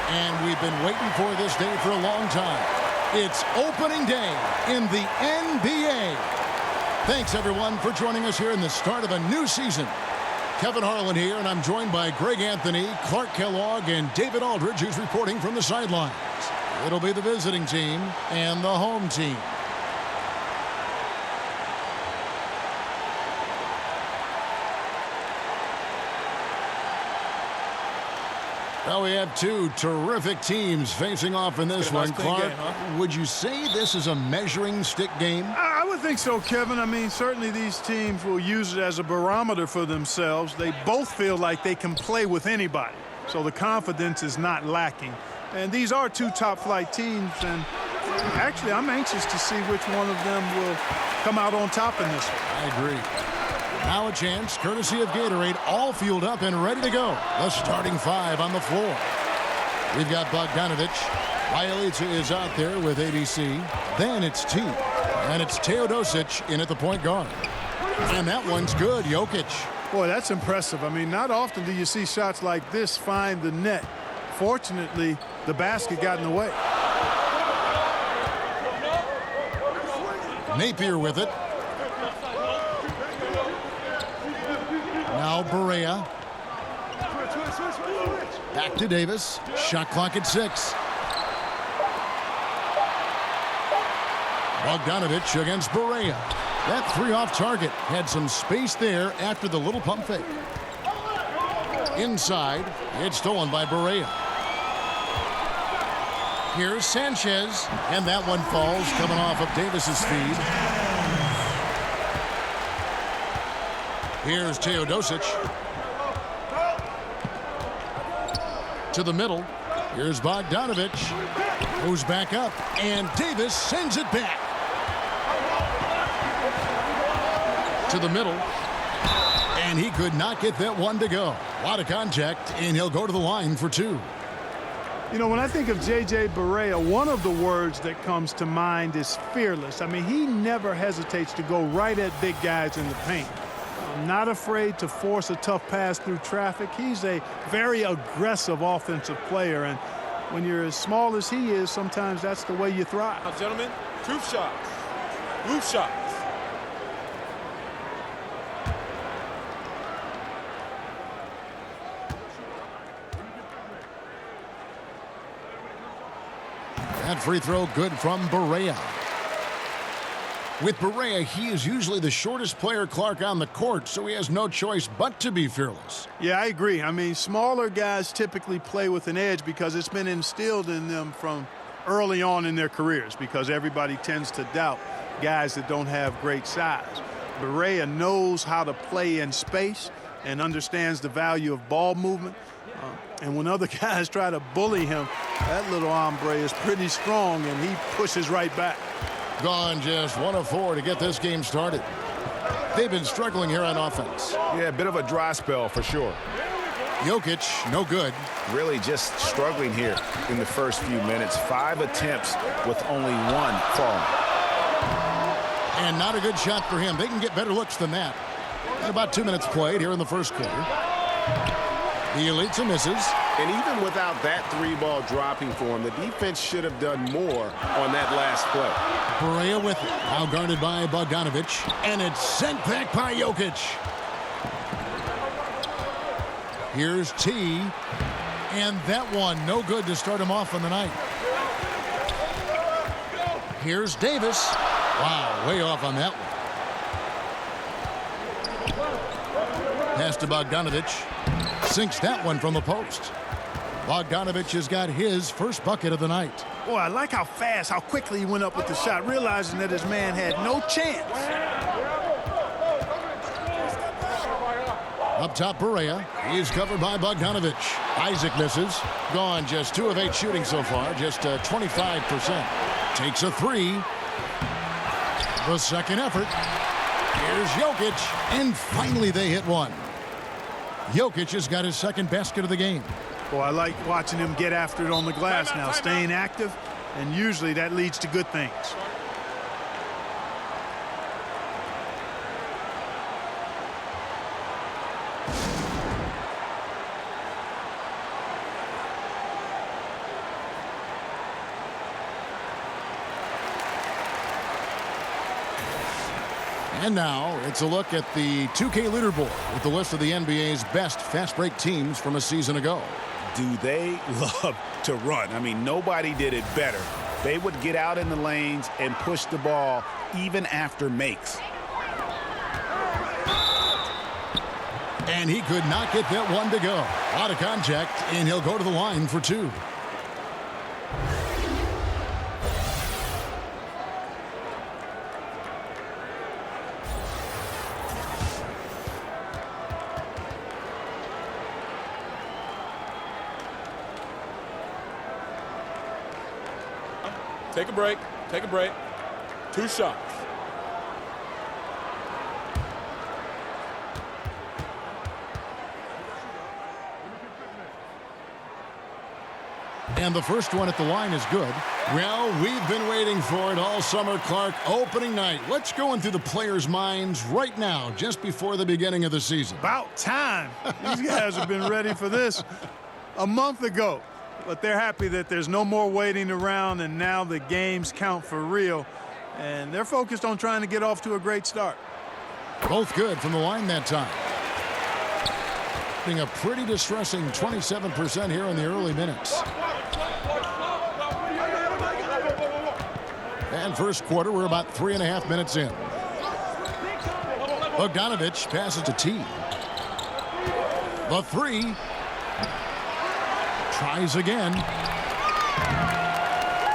And we've been waiting for this day for a long time. It's opening day in the NBA. Thanks, everyone, for joining us here in the start of a new season. Kevin Harlan here, and I'm joined by Greg Anthony, Clark Kellogg, and David Aldridge, who's reporting from the sidelines. It'll be the visiting team and the home team. Well, we have two terrific teams facing off in this one. Clark, would you say this is a measuring stick game? I would think so, Kevin. I mean, certainly these teams will use it as a barometer for themselves. They both feel like they can play with anybody, so the confidence is not lacking. And these are two top-flight teams, and actually I'm anxious to see which one of them will come out on top in this one. I agree. Now a chance, courtesy of Gatorade, all fueled up and ready to go. The starting five on the floor. We've got Bogdanovic. Bjelica is out there with ABC. Then it's T. And it's Teodosic in at the point guard. And that one's good, Jokic. Boy, that's impressive. I mean, not often do you see shots like this find the net. Fortunately, the basket got in the way. Napier with it. Now Barea. Back to Davis. Shot clock at 6. Bogdanovic against Barea. That three off target. Had some space there after the little pump fake. Inside. It's stolen by Barea. Here's Sanchez. And that one falls coming off of Davis's feed. Here's Teodosic. To the middle. Here's Bogdanovic. Moves back up. And Davis sends it back. To the middle. And he could not get that one to go. A lot of contact, and he'll go to the line for 2. You know, when I think of J.J. Barea, one of the words that comes to mind is fearless. I mean, he never hesitates to go right at big guys in the paint. Not afraid to force a tough pass through traffic. He's a very aggressive offensive player, and when you're as small as he is, sometimes that's the way you thrive. Now, gentlemen, truth shots. Roof shots. That free throw good from Barea. With Barea, he is usually the shortest player, Clark, on the court, so he has no choice but to be fearless. Yeah, I agree. I mean, smaller guys typically play with an edge because it's been instilled in them from early on in their careers, because everybody tends to doubt guys that don't have great size. Barea knows how to play in space and understands the value of ball movement. And when other guys try to bully him, that little hombre is pretty strong, and he pushes right back. Gone just 1 of 4 to get this game started. They've been struggling here on offense. Yeah, a bit of a dry spell for sure. Jokic, no good. Really just struggling here in the first few minutes. 5 attempts with only 1 falling. And not a good shot for him. They can get better looks than that. And about 2 minutes played here in the first quarter. Bjelica misses. And even without that 3-ball dropping for him, the defense should have done more on that last play. Barea with it. Now guarded by Bogdanovic. And it's sent back by Jokic. Here's T. And that one, no good to start him off on the night. Here's Davis. Wow, way off on that one. Pass to Bogdanovic. Sinks that one from the post. Bogdanovic has got his first bucket of the night. Boy, I like how fast, how quickly he went up with the shot, realizing that his man had no chance. Up top, Barea. He's covered by Bogdanovic. Isaac misses. Gone just 2 of 8 shooting so far, just 25%. Takes a 3. The second effort. Here's Jokic. And finally they hit one. Jokic has got his second basket of the game. Boy, I like watching him get after it on the glass now, staying active, and usually that leads to good things. And now it's a look at the 2K leaderboard with the list of the NBA's best fast break teams from a season ago. Do they love to run? I mean, nobody did it better. They would get out in the lanes and push the ball even after makes. And he could not get that one to go. Out of contact, and he'll go to the line for two. Take a break. Take a break. 2 shots. And the first one at the line is good. Well, we've been waiting for it all summer, Clark. Opening night. What's going through the players' minds right now, just before the beginning of the season? About time. These guys have been ready for this a month ago. But they're happy that there's no more waiting around, and now the games count for real. And they're focused on trying to get off to a great start. Both good from the line that time. Being a pretty distressing 27% here in the early minutes. And first quarter, we're about 3.5 minutes in. Bogdanovich passes to T. The three. Tries again.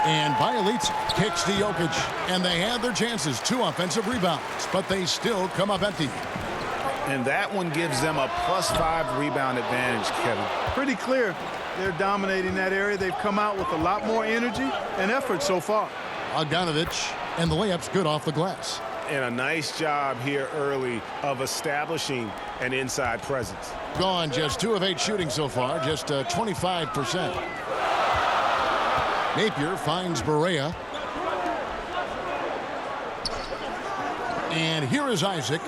And Bielitsa kicks to Jokic. And they had their chances. 2 offensive rebounds. But they still come up empty. And that one gives them a +5 rebound advantage, Kevin. Pretty clear they're dominating that area. They've come out with a lot more energy and effort so far. Bogdanovich, and the layup's good off the glass. And a nice job here early of establishing an inside presence. Gone just 2 of 8 shooting so far, just 25%. Napier finds Barea. And here is Isaac.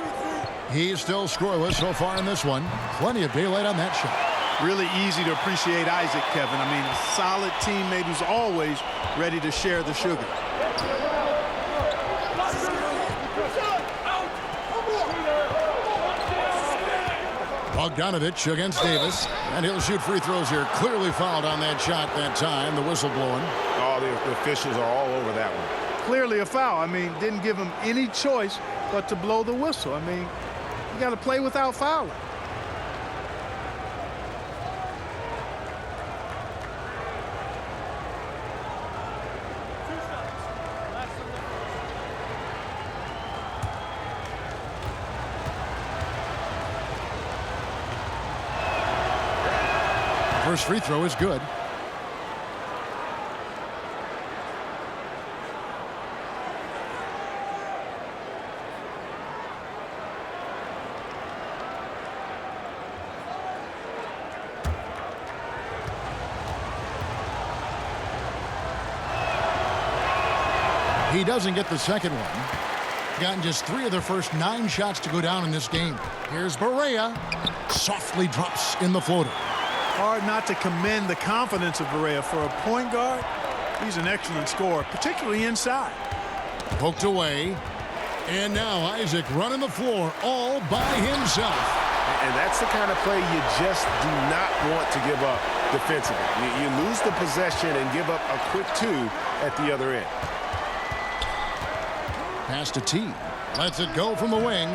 He's still scoreless so far in this one. Plenty of daylight on that shot. Really easy to appreciate Isaac, Kevin. I mean, a solid teammate who's always ready to share the sugar. Bogdanovich against Davis, and he'll shoot free throws here. Clearly fouled on that shot that time. The whistle blowing. Oh, the officials are all over that one. Clearly a foul. I mean, didn't give him any choice but to blow the whistle. I mean, you got to play without fouling. First free throw is good. He doesn't get the second one. Gotten just 3 of their first 9 shots to go down in this game. Here's Barea. Softly drops in the floater. Hard not to commend the confidence of Barea. For a point guard, he's an excellent scorer, particularly inside. Poked away. And now Isaac running the floor all by himself. And that's the kind of play you just do not want to give up defensively. You lose the possession and give up a quick 2 at the other end. Pass to T. Lets it go from the wing.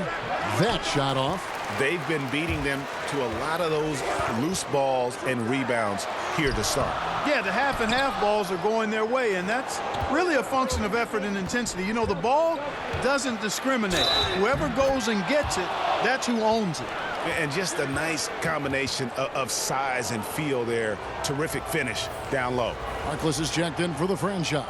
That shot off. They've been beating them to a lot of those loose balls and rebounds here to start. Yeah, the half and half balls are going their way, and that's really a function of effort and intensity. You know, the ball doesn't discriminate. Whoever goes and gets it, that's who owns it. And just a nice combination of size and feel there. Terrific finish down low. Harkless is checked in for the franchise.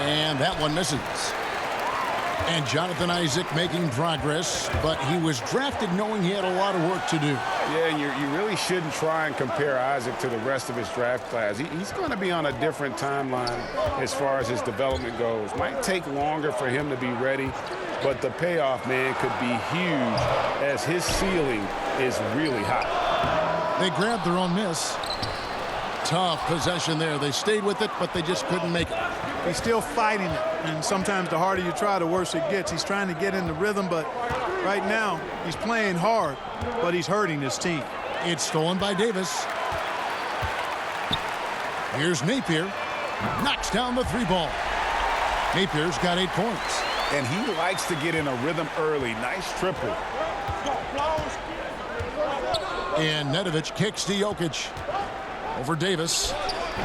And that one misses. And Jonathan Isaac making progress, but he was drafted knowing he had a lot of work to do. Yeah, and you really shouldn't try and compare Isaac to the rest of his draft class. He's going to be on a different timeline as far as his development goes. Might take longer for him to be ready, but the payoff, man, could be huge as his ceiling is really high. They grabbed their own miss. Tough possession there. They stayed with it, but they just couldn't make it. He's still fighting it, and sometimes the harder you try, the worse it gets. He's trying to get in the rhythm, but right now he's playing hard, but he's hurting his team. It's stolen by Davis. Here's Napier. Knocks down the 3-ball. Napier's got 8 points. And he likes to get in a rhythm early. Nice triple. And Nedovic kicks to Jokic. Over Davis.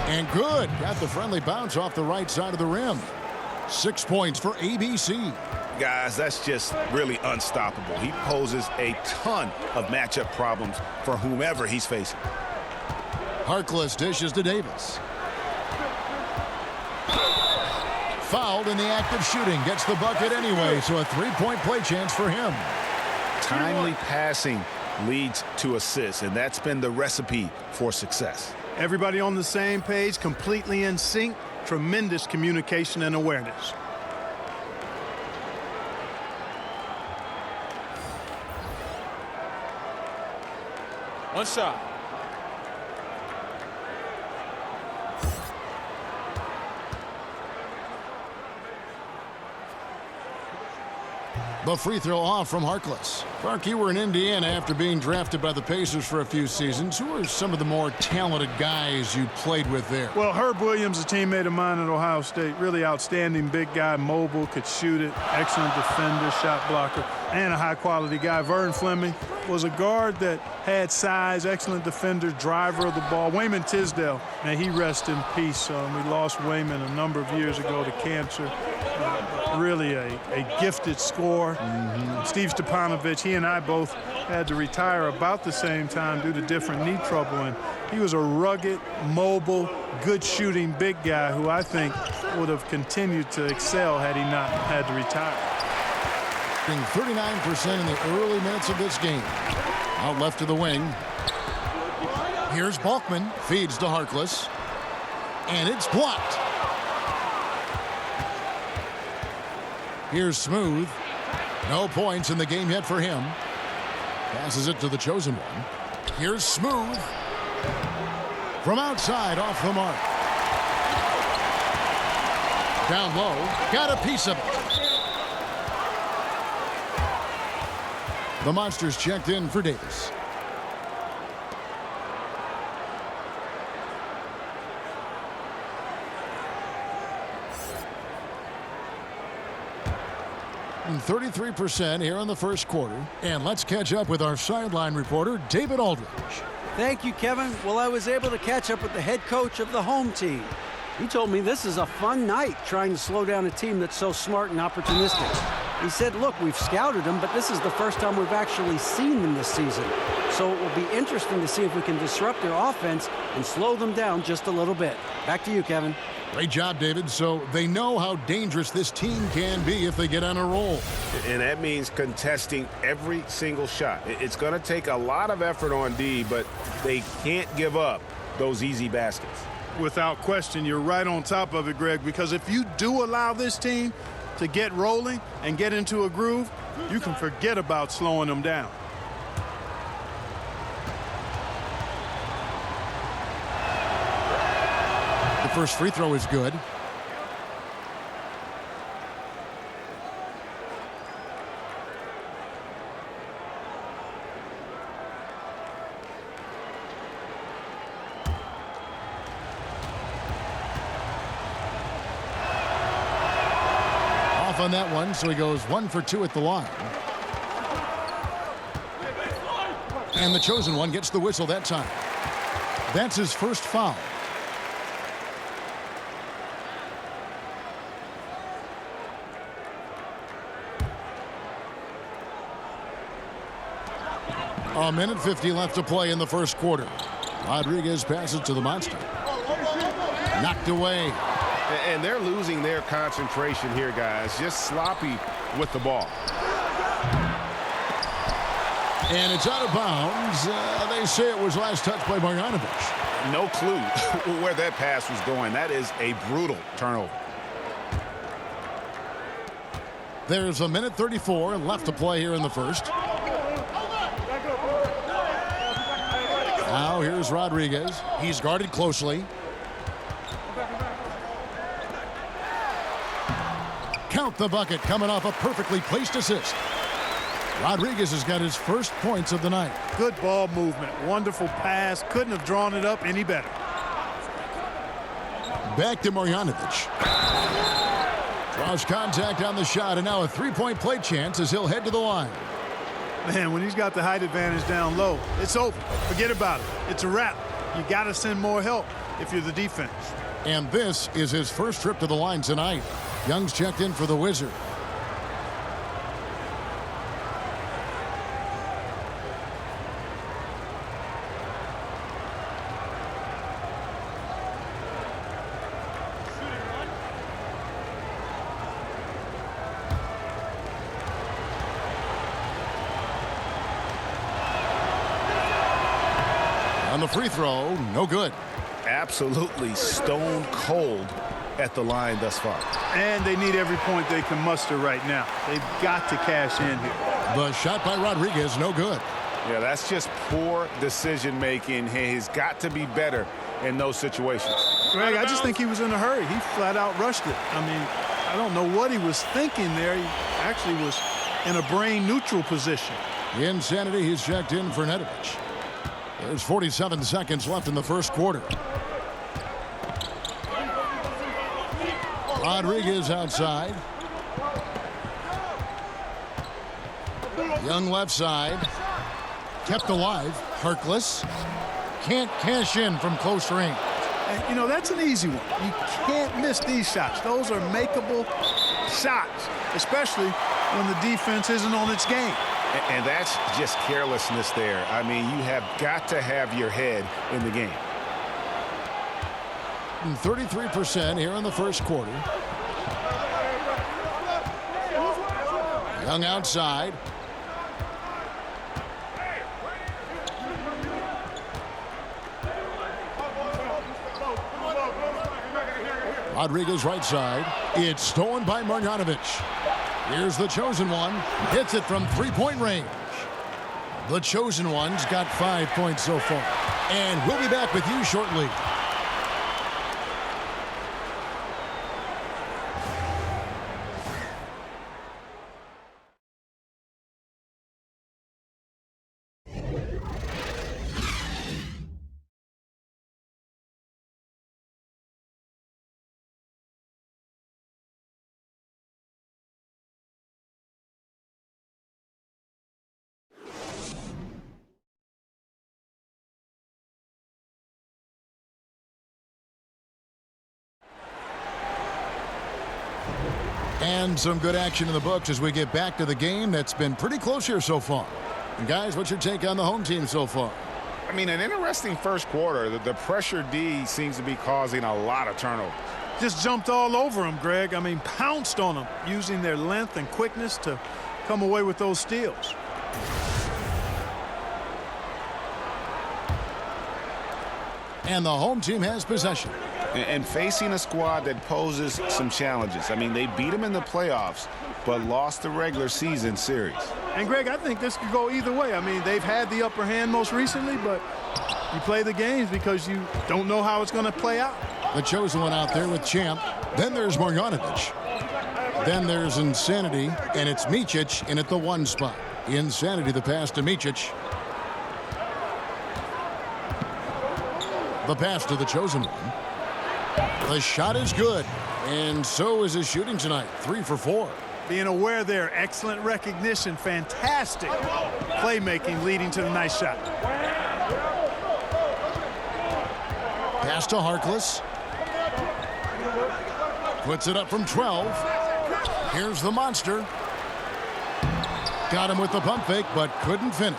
And good. Got the friendly bounce off the right side of the rim. 6 points for ABC. Guys, that's just really unstoppable. He poses a ton of matchup problems for whomever he's facing. Harkless dishes to Davis. Fouled in the act of shooting. Gets the bucket anyway, so a 3-point play chance for him. Timely passing leads to assists, and that's been the recipe for success. Everybody on the same page, completely in sync. Tremendous communication and awareness. One shot. The free throw off from Harkless. Clark, you were in Indiana after being drafted by the Pacers for a few seasons. Who are some of the more talented guys you played with there? Well, Herb Williams, a teammate of mine at Ohio State, really outstanding big guy, mobile, could shoot it, excellent defender, shot blocker, and a high-quality guy. Vern Fleming was a guard that had size, excellent defender, driver of the ball. Wayman Tisdale, may he rest in peace. We lost Wayman a number of years ago to cancer. Really a gifted scorer. Steve Stepanovich, he and I both had to retire about the same time due to different knee trouble. And he was a rugged, mobile, good shooting big guy who I think would have continued to excel had he not had to retire. 39% in the early minutes of this game. Out left to the wing. Here's Balkman. Feeds to Harkless. And it's blocked. Here's Smooth. No points in the game yet for him. Passes it to the chosen one. Here's Smooth. From outside, off the mark. Down low. Got a piece of it. The Monsters checked in for Davis. And 33% here in the first quarter. And let's catch up with our sideline reporter, David Aldridge. Thank you, Kevin. Well, I was able to catch up with the head coach of the home team. He told me this is a fun night trying to slow down a team that's so smart and opportunistic. He said, look, we've scouted them, but this is the first time we've actually seen them this season. So it will be interesting to see if we can disrupt their offense and slow them down just a little bit. Back to you, Kevin. Great job, David. So they know how dangerous this team can be if they get on a roll. And that means contesting every single shot. It's going to take a lot of effort on D, but they can't give up those easy baskets. Without question, you're right on top of it, Greg, because if you do allow this team to get rolling and get into a groove, you can forget about slowing them down. The first free throw is good. Off on that one, so he goes 1 for 2 at the line. And the chosen one gets the whistle that time. That's his first foul. A minute 50 left to play in the first quarter. Rodriguez passes to the Monster. Knocked away. And they're losing their concentration here, guys. Just sloppy with the ball. And it's out of bounds. They say it was last touched by Marjanovic. No clue where that pass was going. That is a brutal turnover. There's a minute 34 left to play here in the first. Now here's Rodriguez. He's guarded closely. Count the bucket coming off a perfectly placed assist. Rodriguez has got his first points of the night. Good ball movement. Wonderful pass. Couldn't have drawn it up any better. Back to Marjanovic. Draws contact on the shot, and now a three-point play chance as he'll head to the line. Man, when he's got the height advantage down low, it's over. Forget about it. It's a wrap. You got to send more help if you're the defense. And this is his first trip to the line tonight. Young's checked in for the Wizard. On the free throw, no good. Absolutely stone cold at the line thus far. And they need every point they can muster right now. They've got to cash in here. The shot by Rodriguez, no good. Yeah, that's just poor decision making. He's got to be better in those situations. Greg, I just think he was in a hurry. He flat out rushed it. I mean, I don't know what he was thinking there. He actually was in a brain neutral position. Insanity, he's checked in for Nedovic. There's 47 seconds left in the first quarter. Rodriguez outside. Young left side. Kept alive. Harkless. Can't cash in from close range. And, you know, that's an easy one. You can't miss these shots. Those are makeable shots, especially when the defense isn't on its game. And that's just carelessness there. I mean, you have got to have your head in the game. 33% here in the first quarter. Young outside. Rodriguez right side. It's stolen by Marjanovic. Here's the chosen one. Hits it from three-point range. The chosen one's got 5 points so far. And we'll be back with you shortly. And some good action in the books as we get back to the game that's been pretty close here so far. And guys, what's your take on the home team so far? I mean, an interesting first quarter. The pressure D seems to be causing a lot of turnovers. Just jumped all over him, Greg. I mean, pounced on him, using their length and quickness to come away with those steals. And the home team has possession. And facing a squad that poses some challenges. I mean, they beat them in the playoffs, but lost the regular season series. And, Greg, I think this could go either way. I mean, they've had the upper hand most recently, but you play the games because you don't know how it's going to play out. The chosen one out there with Champ. Then there's Marjanovic. Then there's Insanity, and it's Micic in at the one spot. Insanity, the pass to Micic. The pass to the chosen one. The shot is good, and so is his shooting tonight. 3 for 4. Being aware there, excellent recognition, fantastic playmaking leading to the nice shot. Pass to Harkless. Puts it up from 12. Here's the monster. Got him with the pump fake, but couldn't finish.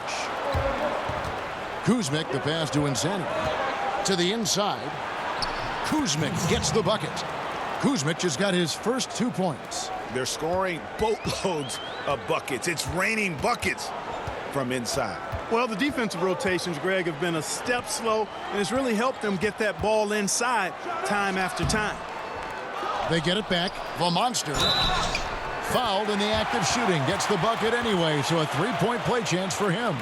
Kuzmic, the pass to Insanity. To the inside. Kuzmic gets the bucket. Kuzmic has got his first 2 points. They're scoring boatloads of buckets. It's raining buckets from inside. Well, the defensive rotations, Greg, have been a step slow, and it's really helped them get that ball inside time after time. They get it back. The monster fouled in the act of shooting. Gets the bucket anyway, so a 3-point play chance for him.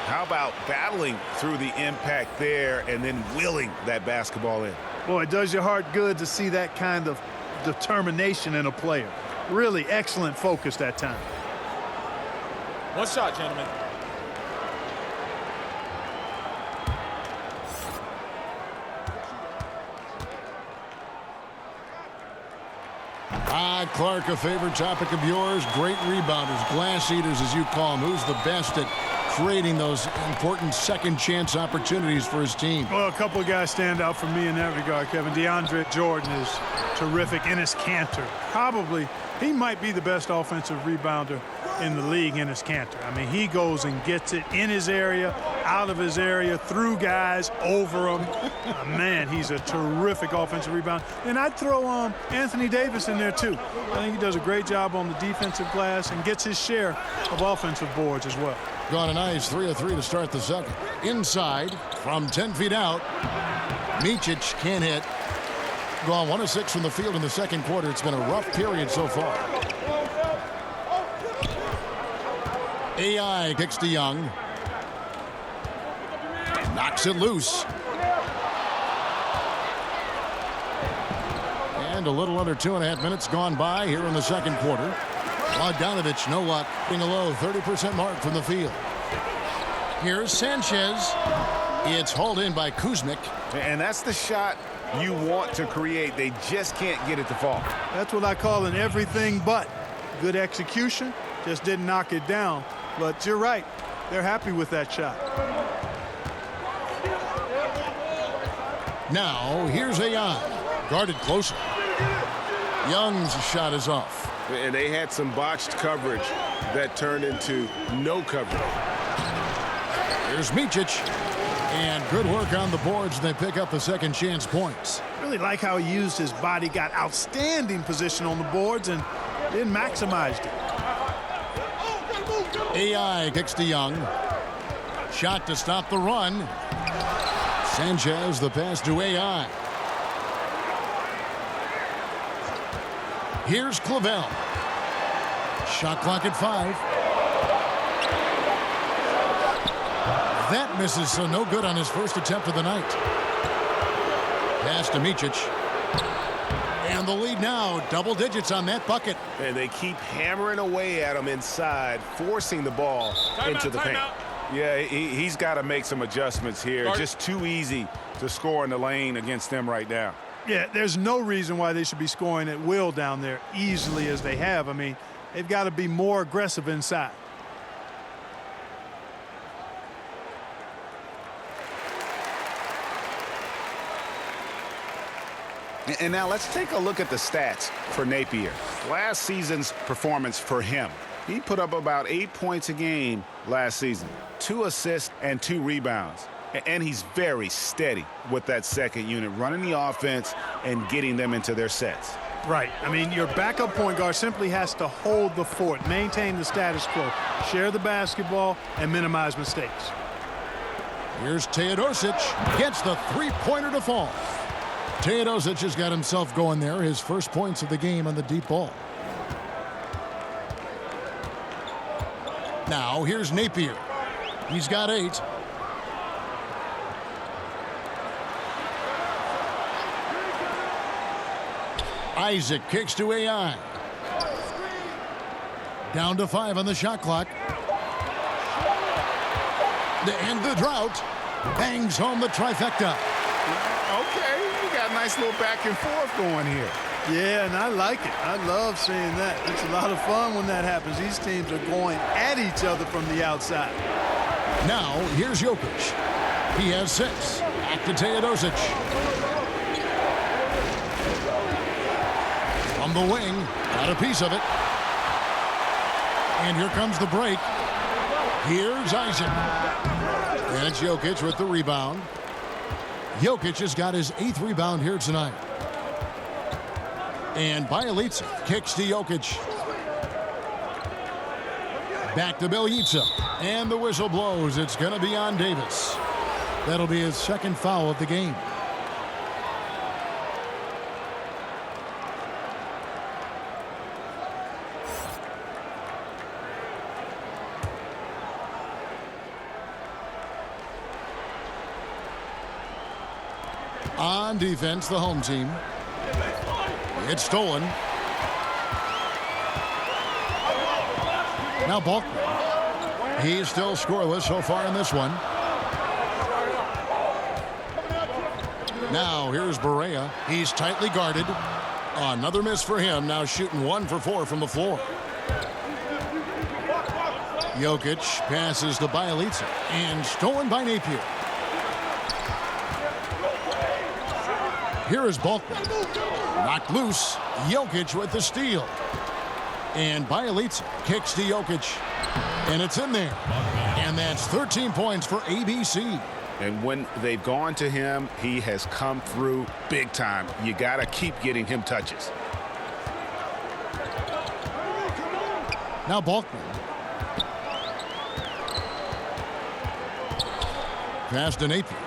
How about battling through the impact there and then willing that basketball in? Boy, it does your heart good to see that kind of determination in a player. Really excellent focus that time. One shot, gentlemen. Clark, a favorite topic of yours. Great rebounders, glass eaters as you call them. Who's the best at creating those important second chance opportunities for his team? Well, a couple of guys stand out for me in that regard, Kevin. DeAndre Jordan is terrific. Enes Kanter, probably, he might be the best offensive rebounder in the league. Enes Kanter. I mean, he goes and gets it in his area, out of his area, through guys, over them. Man, he's a terrific offensive rebounder. And I'd throw Anthony Davis in there, too. I think he does a great job on the defensive glass and gets his share of offensive boards as well. Gone a nice 3 of 3 to start the second. Inside from 10 feet out. Micic can't hit. Gone 1 of 6 from the field in the second quarter. It's been a rough period so far. AI kicks to Young. Knocks it loose. And a little under 2.5 minutes gone by here in the second quarter. Bogdanovich, no luck. Being a low 30% mark from the field. Here's Sanchez. It's hauled in by Kuzmic. And that's the shot you want to create. They just can't get it to fall. That's what I call an everything but. Good execution, just didn't knock it down. But you're right, they're happy with that shot. Now, here's AI. Guarded closer. Young's shot is off. And they had some botched coverage that turned into no coverage. Here's Micic. And good work on the boards. They pick up the second chance points. Really like how he used his body, got outstanding position on the boards, and then maximized it. AI kicks to Young. Shot to stop the run. Sanchez, the pass to AI. Here's Clavel. Shot clock at 5. That misses, so no good on his first attempt of the night. Pass to Micic. And the lead now, double digits on that bucket. And they keep hammering away at him inside, forcing the ball into the paint. Yeah, he's got to make some adjustments here. Just too easy to score in the lane against them right now. Yeah, there's no reason why they should be scoring at will down there easily as they have. I mean, they've got to be more aggressive inside. And now let's take a look at the stats for Napier. Last season's performance for him. He put up about 8 points a game last season, 2 assists and 2 rebounds. And he's very steady with that second unit, running the offense and getting them into their sets. Right. I mean, your backup point guard simply has to hold the fort, maintain the status quo, share the basketball, and minimize mistakes. Here's Teodosic. Gets the three-pointer to fall. Teodosic has got himself going there. His first points of the game on the deep ball. Now, here's Napier. He's got 8. Isaac kicks to AI. Down to 5 on the shot clock. To end the drought. Bangs home the trifecta. Okay, we got a nice little back and forth going here. Yeah, and I like it. I love seeing that. It's a lot of fun when that happens. These teams are going at each other from the outside. Now, here's Jokic. He has 6. Back to Teodosic. From the wing, got a piece of it. And here comes the break. Here's Isaac. And it's Jokic with the rebound. Jokic has got his 8th rebound here tonight. And Bjelica kicks to Jokic. Back to Bjelica. And the whistle blows. It's going to be on Davis. That'll be his second foul of the game. On defense, the home team. It's stolen. Now Balkman. He's still scoreless so far in this one. Now here's Barea. He's tightly guarded. Another miss for him. Now shooting 1 for 4 from the floor. Jokic passes to Bjelica. And stolen by Napier. Here is Balkman. Knocked loose. Jokic with the steal. And Bjelica kicks to Jokic. And it's in there. And that's 13 points for ABC. And when they've gone to him, he has come through big time. You got to keep getting him touches. Now Balkman. Pass to Napier.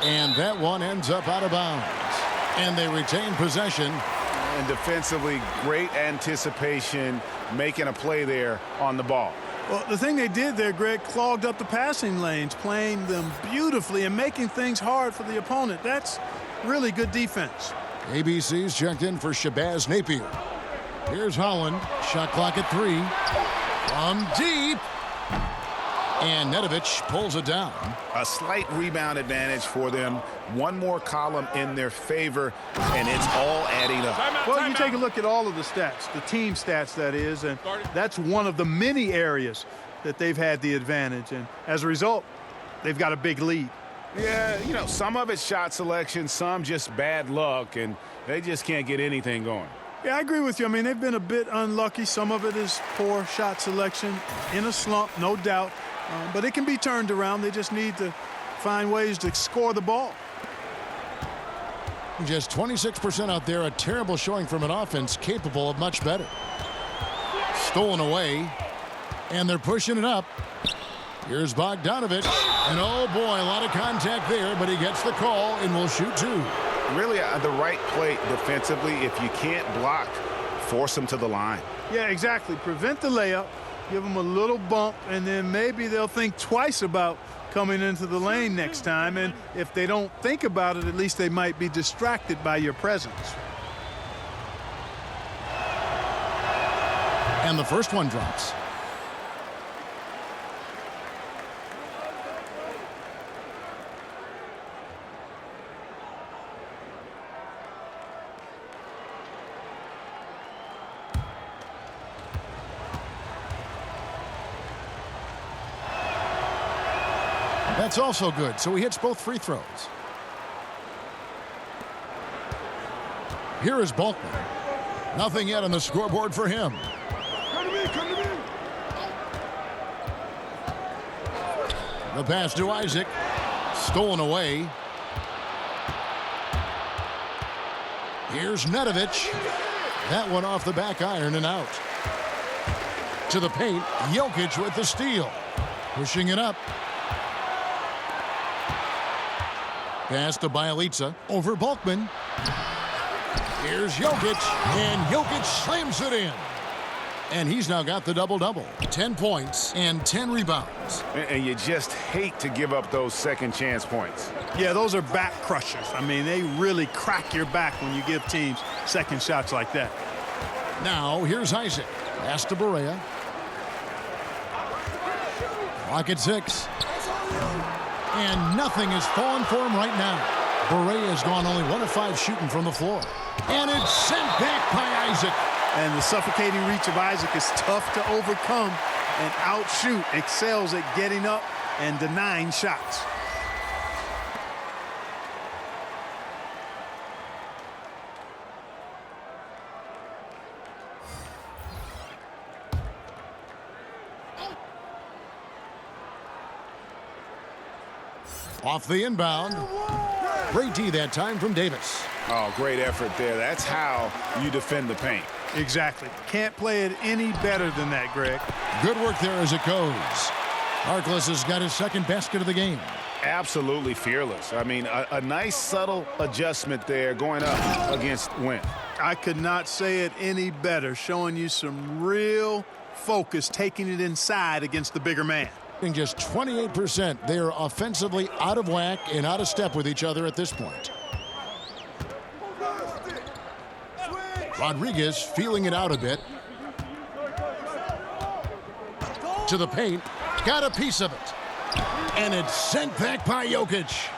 And that one ends up out of bounds. And they retain possession. And defensively, great anticipation, making a play there on the ball. Well, the thing they did there, Greg, clogged up the passing lanes, playing them beautifully and making things hard for the opponent. That's really good defense. ABC's checked in for Shabazz Napier. Here's Holland. Shot clock at 3. From deep. And Nedovic pulls it down. A slight rebound advantage for them. One more column in their favor, and it's all adding up. Well, you take a look at all of the stats, the team stats, that is, and that's one of the many areas that they've had the advantage. And as a result, they've got a big lead. Yeah, you know, some of it's shot selection, some just bad luck, and they just can't get anything going. Yeah, I agree with you. I mean, they've been a bit unlucky. Some of it is poor shot selection, in a slump, no doubt. But it can be turned around. They just need to find ways to score the ball. Just 26% out there, a terrible showing from an offense capable of much better. Stolen away, and they're pushing it up. Here's Bogdanovic, and oh boy, a lot of contact there, but he gets the call and will shoot 2. Really the right play defensively. If you can't block, force them to the line. Yeah, exactly. Prevent the layup. Give them a little bump, and then maybe they'll think twice about coming into the lane next time. And if they don't think about it, at least they might be distracted by your presence. And the first one drops. That's also good, so he hits both free throws. Here is Balkman. Nothing yet on the scoreboard for him. The pass to Isaac. Stolen away. Here's Nedovic. That one off the back iron and out. To the paint, Jokic with the steal. Pushing it up. Pass to Bjelica over Balkman. Here's Jokic, and Jokic slams it in. And he's now got the double-double. 10 points and 10 rebounds. And you just hate to give up those second chance points. Yeah, those are back crushers. I mean, they really crack your back when you give teams second shots like that. Now, here's Isaac. Pass to Barea. Clock at 6. And nothing is falling for him right now. Barea has gone only 1 of 5 shooting from the floor. And it's sent back by Isaac. And the suffocating reach of Isaac is tough to overcome and outshoot. Excels at getting up and denying shots. Off the inbound. Great D that time from Davis. Oh, great effort there. That's how you defend the paint. Exactly. Can't play it any better than that, Greg. Good work there as it goes. Harkless has got his second basket of the game. Absolutely fearless. I mean, a nice subtle adjustment there going up against Wynn. I could not say it any better, showing you some real focus, taking it inside against the bigger man. Just 28%. They are offensively out of whack and out of step with each other at this point. Rodriguez feeling it out a bit. To the paint. Got a piece of it. And it's sent back by Jokic.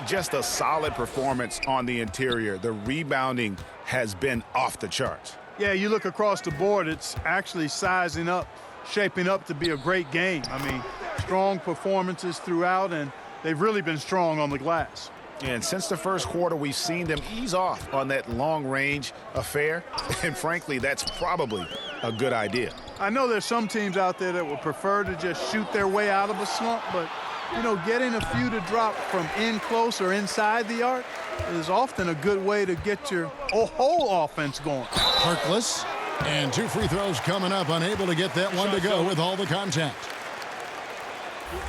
Just a solid performance on the interior. The rebounding has been off the charts. Yeah, you look across the board, it's actually sizing up, shaping up to be a great game. I mean, strong performances throughout, and they've really been strong on the glass. And since the first quarter, we've seen them ease off on that long-range affair. And frankly, that's probably a good idea. I know there's some teams out there that would prefer to just shoot their way out of a slump, but, you know, getting a few to drop from in close or inside the arc is often a good way to get your whole offense going. Harkless. And 2 free throws coming up. Unable to get that one to go with all the contact.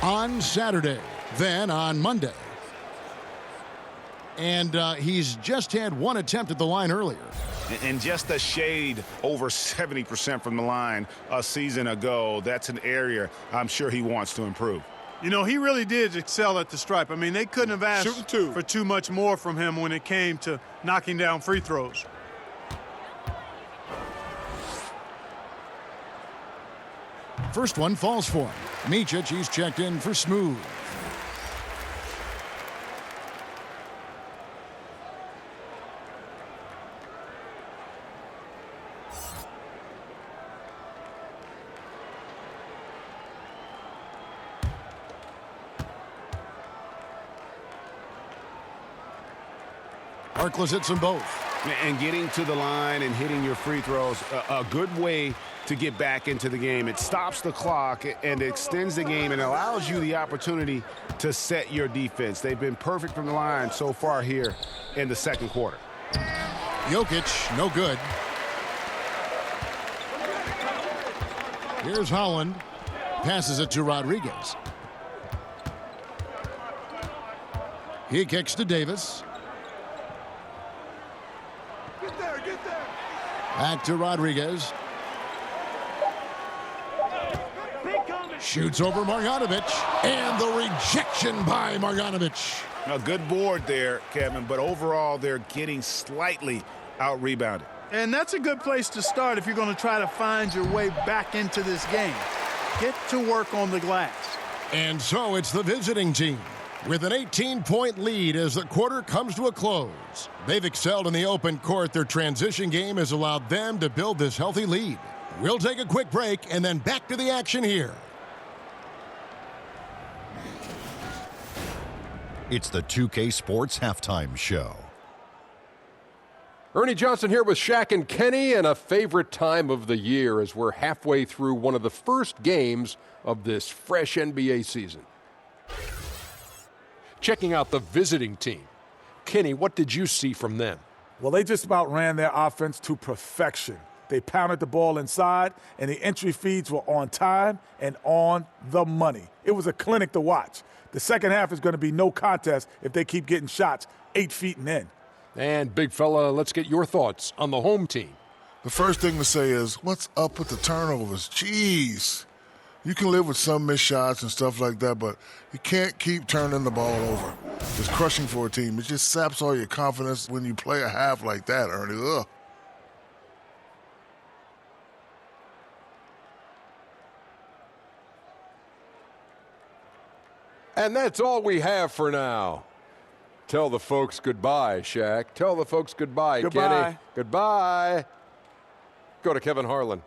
On Saturday, then on Monday. And he's just had one attempt at the line earlier. And just a shade over 70% from the line a season ago. That's an area I'm sure he wants to improve. You know, he really did excel at the stripe. I mean, they couldn't have asked for too much more from him when it came to knocking down free throws. First one falls for him. Micic, he's checked in for Smooth. Harkless hits them both. And getting to the line and hitting your free throws, a good way to get back into the game. It stops the clock and extends the game and allows you the opportunity to set your defense. They've been perfect from the line so far here in the second quarter. Jokic, no good. Here's Holland. Passes it to Rodriguez. He kicks to Davis. Back to Rodriguez. Shoots over Marjanovic. And the rejection by Marjanovic. A good board there, Kevin, but overall they're getting slightly out-rebounded. And that's a good place to start if you're going to try to find your way back into this game. Get to work on the glass. And so it's the visiting team with an 18-point lead as the quarter comes to a close. They've excelled in the open court. Their transition game has allowed them to build this healthy lead. We'll take a quick break and then back to the action here. It's the 2K Sports Halftime Show. Ernie Johnson here with Shaq and Kenny, and a favorite time of the year as we're halfway through one of the first games of this fresh NBA season. Checking out the visiting team. Kenny, what did you see from them? Well, they just about ran their offense to perfection. They pounded the ball inside, and the entry feeds were on time and on the money. It was a clinic to watch. The second half is going to be no contest if they keep getting shots 8 feet and in. And, big fella, let's get your thoughts on the home team. The first thing to say is, what's up with the turnovers? Jeez. You can live with some missed shots and stuff like that, but you can't keep turning the ball over. It's crushing for a team. It just saps all your confidence when you play a half like that, Ernie. Ugh. And that's all we have for now. Tell the folks goodbye, Shaq. Tell the folks goodbye, Goodbye. Kenny. Goodbye. Go to Kevin Harlan.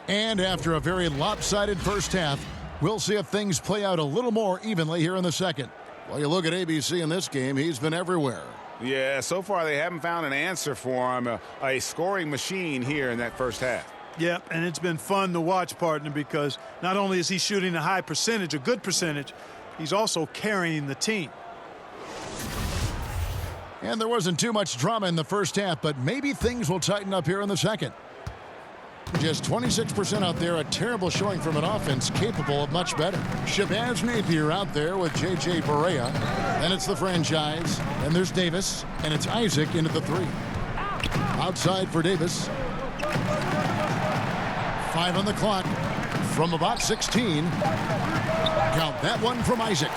And after a very lopsided first half, we'll see if things play out a little more evenly here in the second. Well, you look at ABC in this game, he's been everywhere. Yeah, so far they haven't found an answer for him. A scoring machine here in that first half. Yeah, and it's been fun to watch, partner, because not only is he shooting a high percentage, a good percentage, he's also carrying the team. And there wasn't too much drama in the first half, but maybe things will tighten up here in the second. Just 26% out there, a terrible showing from an offense capable of much better. Shabazz Napier out there with J.J. Barea. Then it's the franchise. Then there's Davis, and it's Isaac into the 3. Outside for Davis. 5 on the clock from about 16. Count that one from Isaac.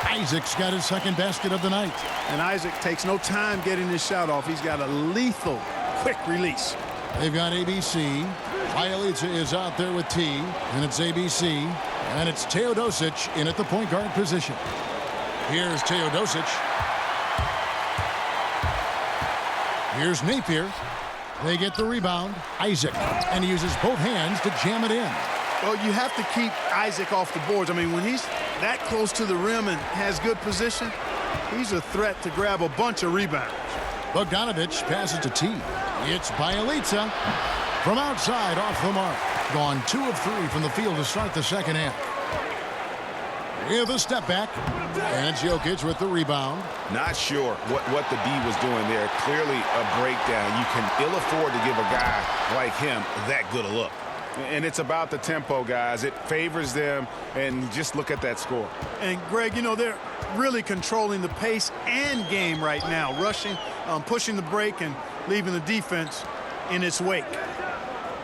Isaac's got his second basket of the night. And Isaac takes no time getting his shot off. He's got a lethal, quick release. They've got ABC. Bjelica is out there with T, and it's ABC. And it's Teodosic in at the point guard position. Here's Teodosic. Here's Napier. They get the rebound. Isaac. And he uses both hands to jam it in. Well, you have to keep Isaac off the boards. I mean, when he's that close to the rim and has good position, he's a threat to grab a bunch of rebounds. Bogdanovich passes to T. It's Bjelica from outside off the mark. Gone 2 of 3 from the field to start the second half. With a step back. And it's Jokic with the rebound. Not sure what the D was doing there. Clearly a breakdown. You can ill afford to give a guy like him that good a look. And it's about the tempo, guys. It favors them, and just look at that score. And, Greg, you know, they're really controlling the pace and game right now, rushing, pushing the break, and leaving the defense in its wake.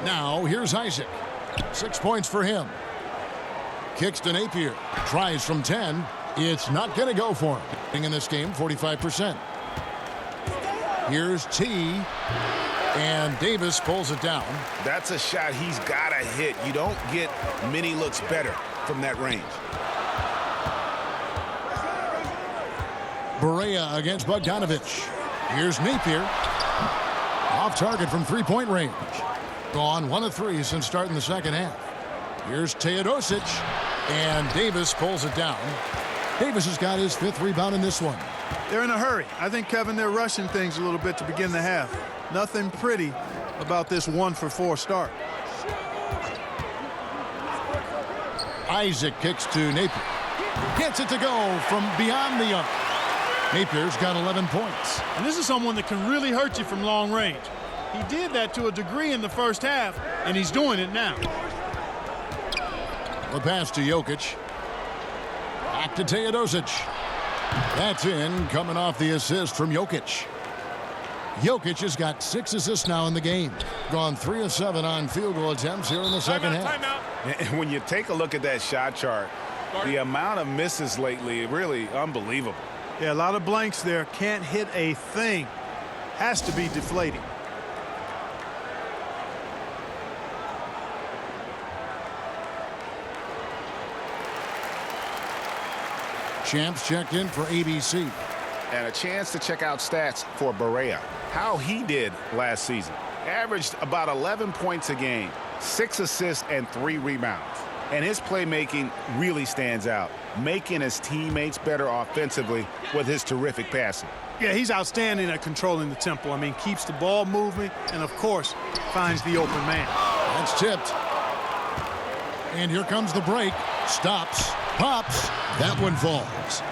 Now, here's Isaac. 6 points for him. Kicks to Napier. Tries from 10. It's not going to go for him. In this game, 45%. Here's T. And Davis pulls it down. That's a shot he's got to hit. You don't get many looks better from that range. Barea against Bogdanovich. Here's Napier. Off target from three-point range. Gone 1 of 3 since starting the second half. Here's Teodosic. And Davis pulls it down. Davis has got his 5th rebound in this one. They're in a hurry. I think, Kevin, they're rushing things a little bit to begin the half. Nothing pretty about this 1-for-4 start. Isaac kicks to Napier. Gets it to go from beyond the arc. Napier's got 11 points. And this is someone that can really hurt you from long range. He did that to a degree in the first half, and he's doing it now. The pass to Jokic. Back to Teodosic. That's in, coming off the assist from Jokic. Jokic has got 6 assists now in the game. Gone 3 of 7 on field goal attempts here in the second half. And when you take a look at that shot chart, the amount of misses lately, really unbelievable. Yeah, a lot of blanks there. Can't hit a thing. Has to be deflating. Champs checked in for ABC. And a chance to check out stats for Barea. How he did last season. Averaged about 11 points a game, 6 assists and 3 rebounds. And his playmaking really stands out, making his teammates better offensively with his terrific passing. Yeah, he's outstanding at controlling the tempo. I mean, keeps the ball moving and, of course, finds the open man. That's tipped. And here comes the break. Stops. Pops. That one falls.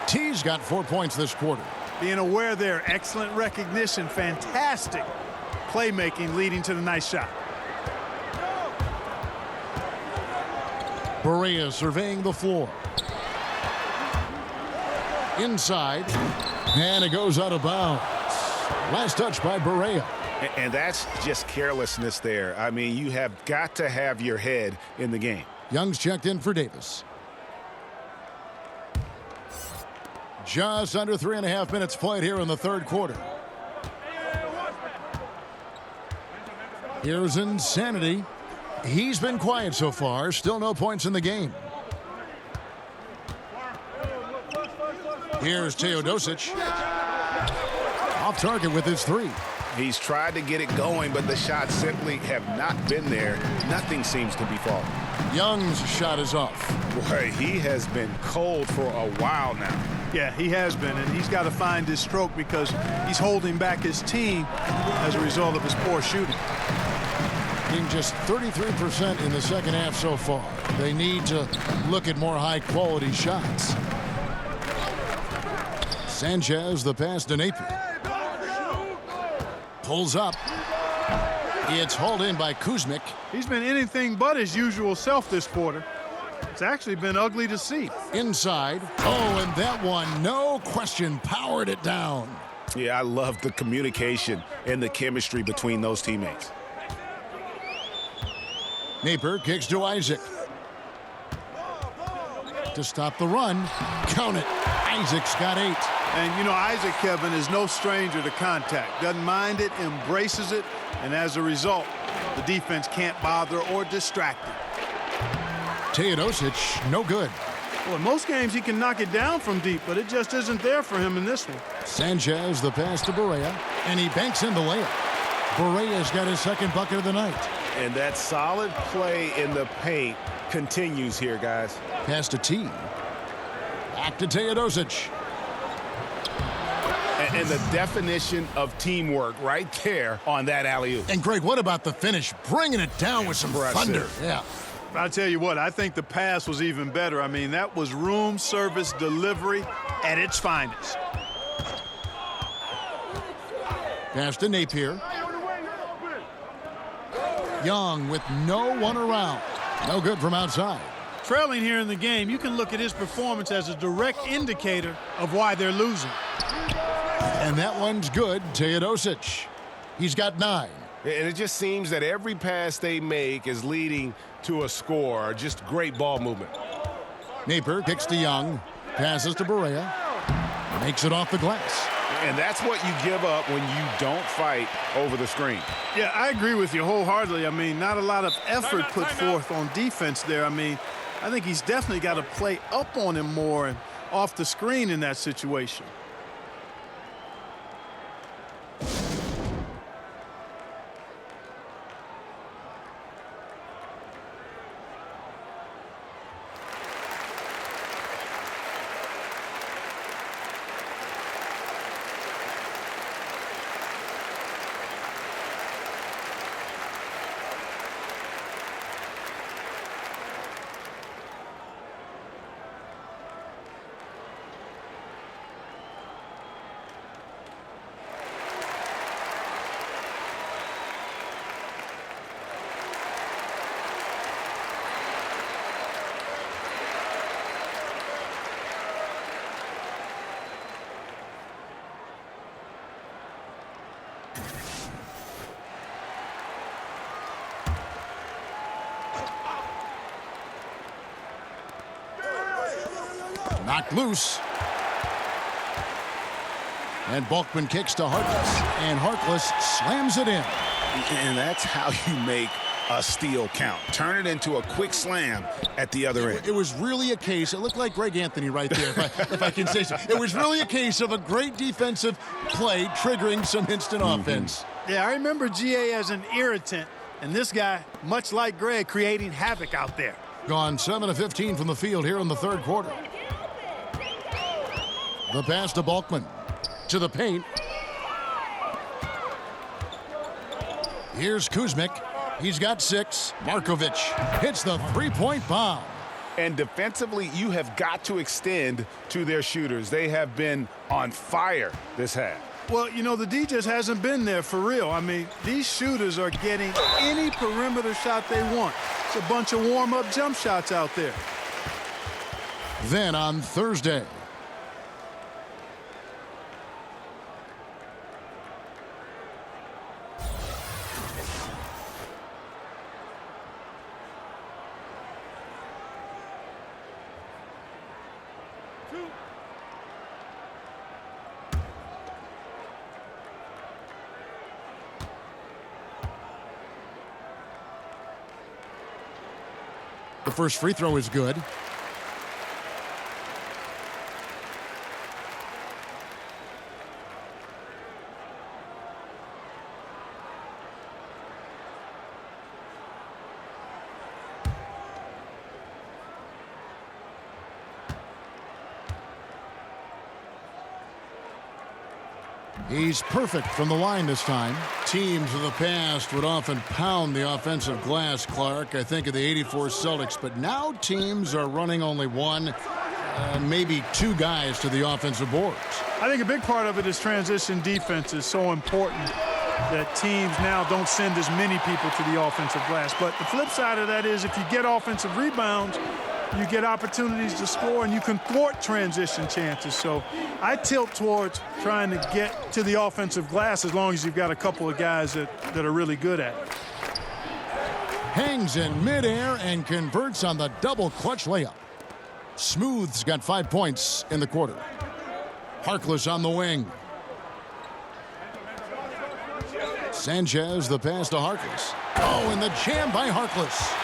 T's got 4 points this quarter. Being aware there. Excellent recognition. Fantastic playmaking leading to the nice shot. Barea surveying the floor. Inside. And it goes out of bounds. Last touch by Barea. And that's just carelessness there. I mean, you have got to have your head in the game. Young's checked in for Davis. Just under 3.5 minutes played here in the third quarter. Here's Insanity. He's been quiet so far. Still no points in the game. Here's Teodosic. Off target with his 3. He's tried to get it going, but the shots simply have not been there. Nothing seems to be falling. Young's shot is off. Boy, he has been cold for a while now. Yeah, he has been, and he's got to find his stroke because he's holding back his team as a result of his poor shooting. Being just 33% in the second half so far. They need to look at more high-quality shots. Sanchez, the pass to Napier. Pulls up. It's hauled in by Kuzmic. He's been anything but his usual self this quarter. It's actually been ugly to see. Inside. Oh, and that one, no question, powered it down. Yeah, I love the communication and the chemistry between those teammates. Napier kicks to Isaac. To stop the run. Count it. Isaac's got 8. And, you know, Isaac, Kevin, is no stranger to contact. Doesn't mind it, embraces it, and as a result, the defense can't bother or distract him. Teodosic, no good. Well, in most games, he can knock it down from deep, but it just isn't there for him in this one. Sanchez, the pass to Barea, and he banks in the layup. Barea's got his second bucket of the night. And that solid play in the paint continues here, guys. Pass to T. Back to Teodosic. And the definition of teamwork right there on that alley-oop. And, Greg, what about the finish? Bringing it down with some thunder. Yeah. I'll tell you what, I think the pass was even better. I mean, that was room service delivery at its finest. Pass to Napier. Young with no one around. No good from outside. Trailing here in the game, you can look at his performance as a direct indicator of why they're losing. And that one's good. Teodosic. He's got 9. And it just seems that every pass they make is leading to a score. Just great ball movement. Napier kicks to Young. Passes to Barea. Makes it off the glass. And that's what you give up when you don't fight over the screen. Yeah, I agree with you wholeheartedly. I mean, not a lot of effort put forth on defense there. I mean, I think he's definitely got to play up on him more and off the screen in that situation. Knocked loose. And Balkman kicks to Harkless. And Harkless slams it in. And that's how you make a steal count. Turn it into a quick slam at the other end. It was really a case, it looked like Greg Anthony right there, if I can say so. It was really a case of a great defensive play triggering some instant offense. Yeah, I remember GA as an irritant, and this guy, much like Greg, creating havoc out there. Gone 7 of 15 from the field here in the third quarter. The pass to Balkman. To the paint. Here's Kuzmic. He's got 6. Markovic hits the three-point bomb. And defensively, you have got to extend to their shooters. They have been on fire this half. Well, you know, the D just hasn't been there for real. I mean, these shooters are getting any perimeter shot they want. It's a bunch of warm-up jump shots out there. Then on Thursday, the first free throw is good. He's perfect from the line this time. Teams of the past would often pound the offensive glass, Clark. I think of the '84 Celtics, but now teams are running only one, maybe two guys to the offensive boards. I think a big part of it is transition defense is so important that teams now don't send as many people to the offensive glass. But the flip side of that is if you get offensive rebounds, you get opportunities to score, and you can thwart transition chances. So I tilt towards trying to get to the offensive glass as long as you've got a couple of guys that are really good at it. Hangs in midair and converts on the double clutch layup. Smooth's got 5 points in the quarter. Harkless on the wing. Sanchez, the pass to Harkless. Oh, and the jam by Harkless.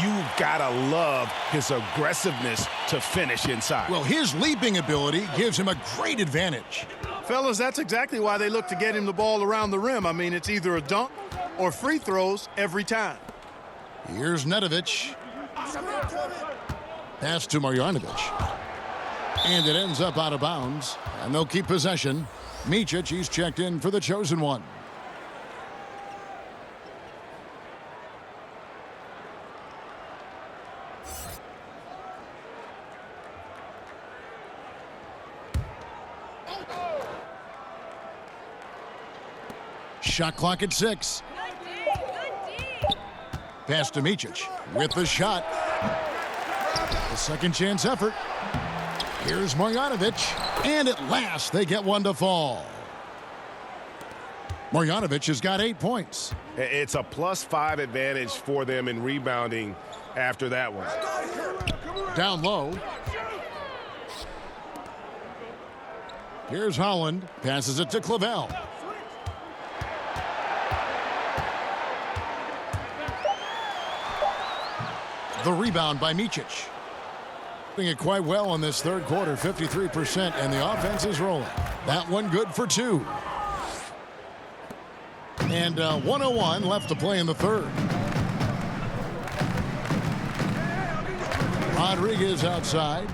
You've got to love his aggressiveness to finish inside. Well, his leaping ability gives him a great advantage. Fellas, that's exactly why they look to get him the ball around the rim. I mean, it's either a dunk or free throws every time. Here's Nedovic. Pass to Marjanovic. And it ends up out of bounds. And they'll keep possession. Micic, he's checked in for the chosen one. Shot clock at 6. Pass to Micic with the shot. A second chance effort. Here's Marjanovic. And at last they get one to fall. Marjanovic has got 8 points. It's a +5 advantage for them in rebounding after that one. Down low. Here's Holland. Passes it to Clavel. The rebound by Micic. Doing it quite well in this third quarter, 53%, and the offense is rolling. That one good for 2. And 1:01 left to play in the third. Rodriguez outside.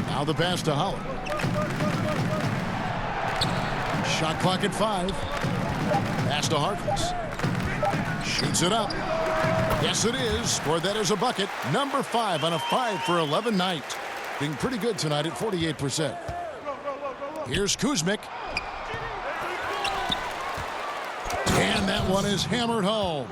Now the pass to Holland. Shot clock at 5. Pass to Harkless. Shoots it up. Yes, it is. Scored that as a bucket. Number 5 on a 5 for 11 night. Being pretty good tonight at 48%. Here's Kuzmic. And that one is hammered home.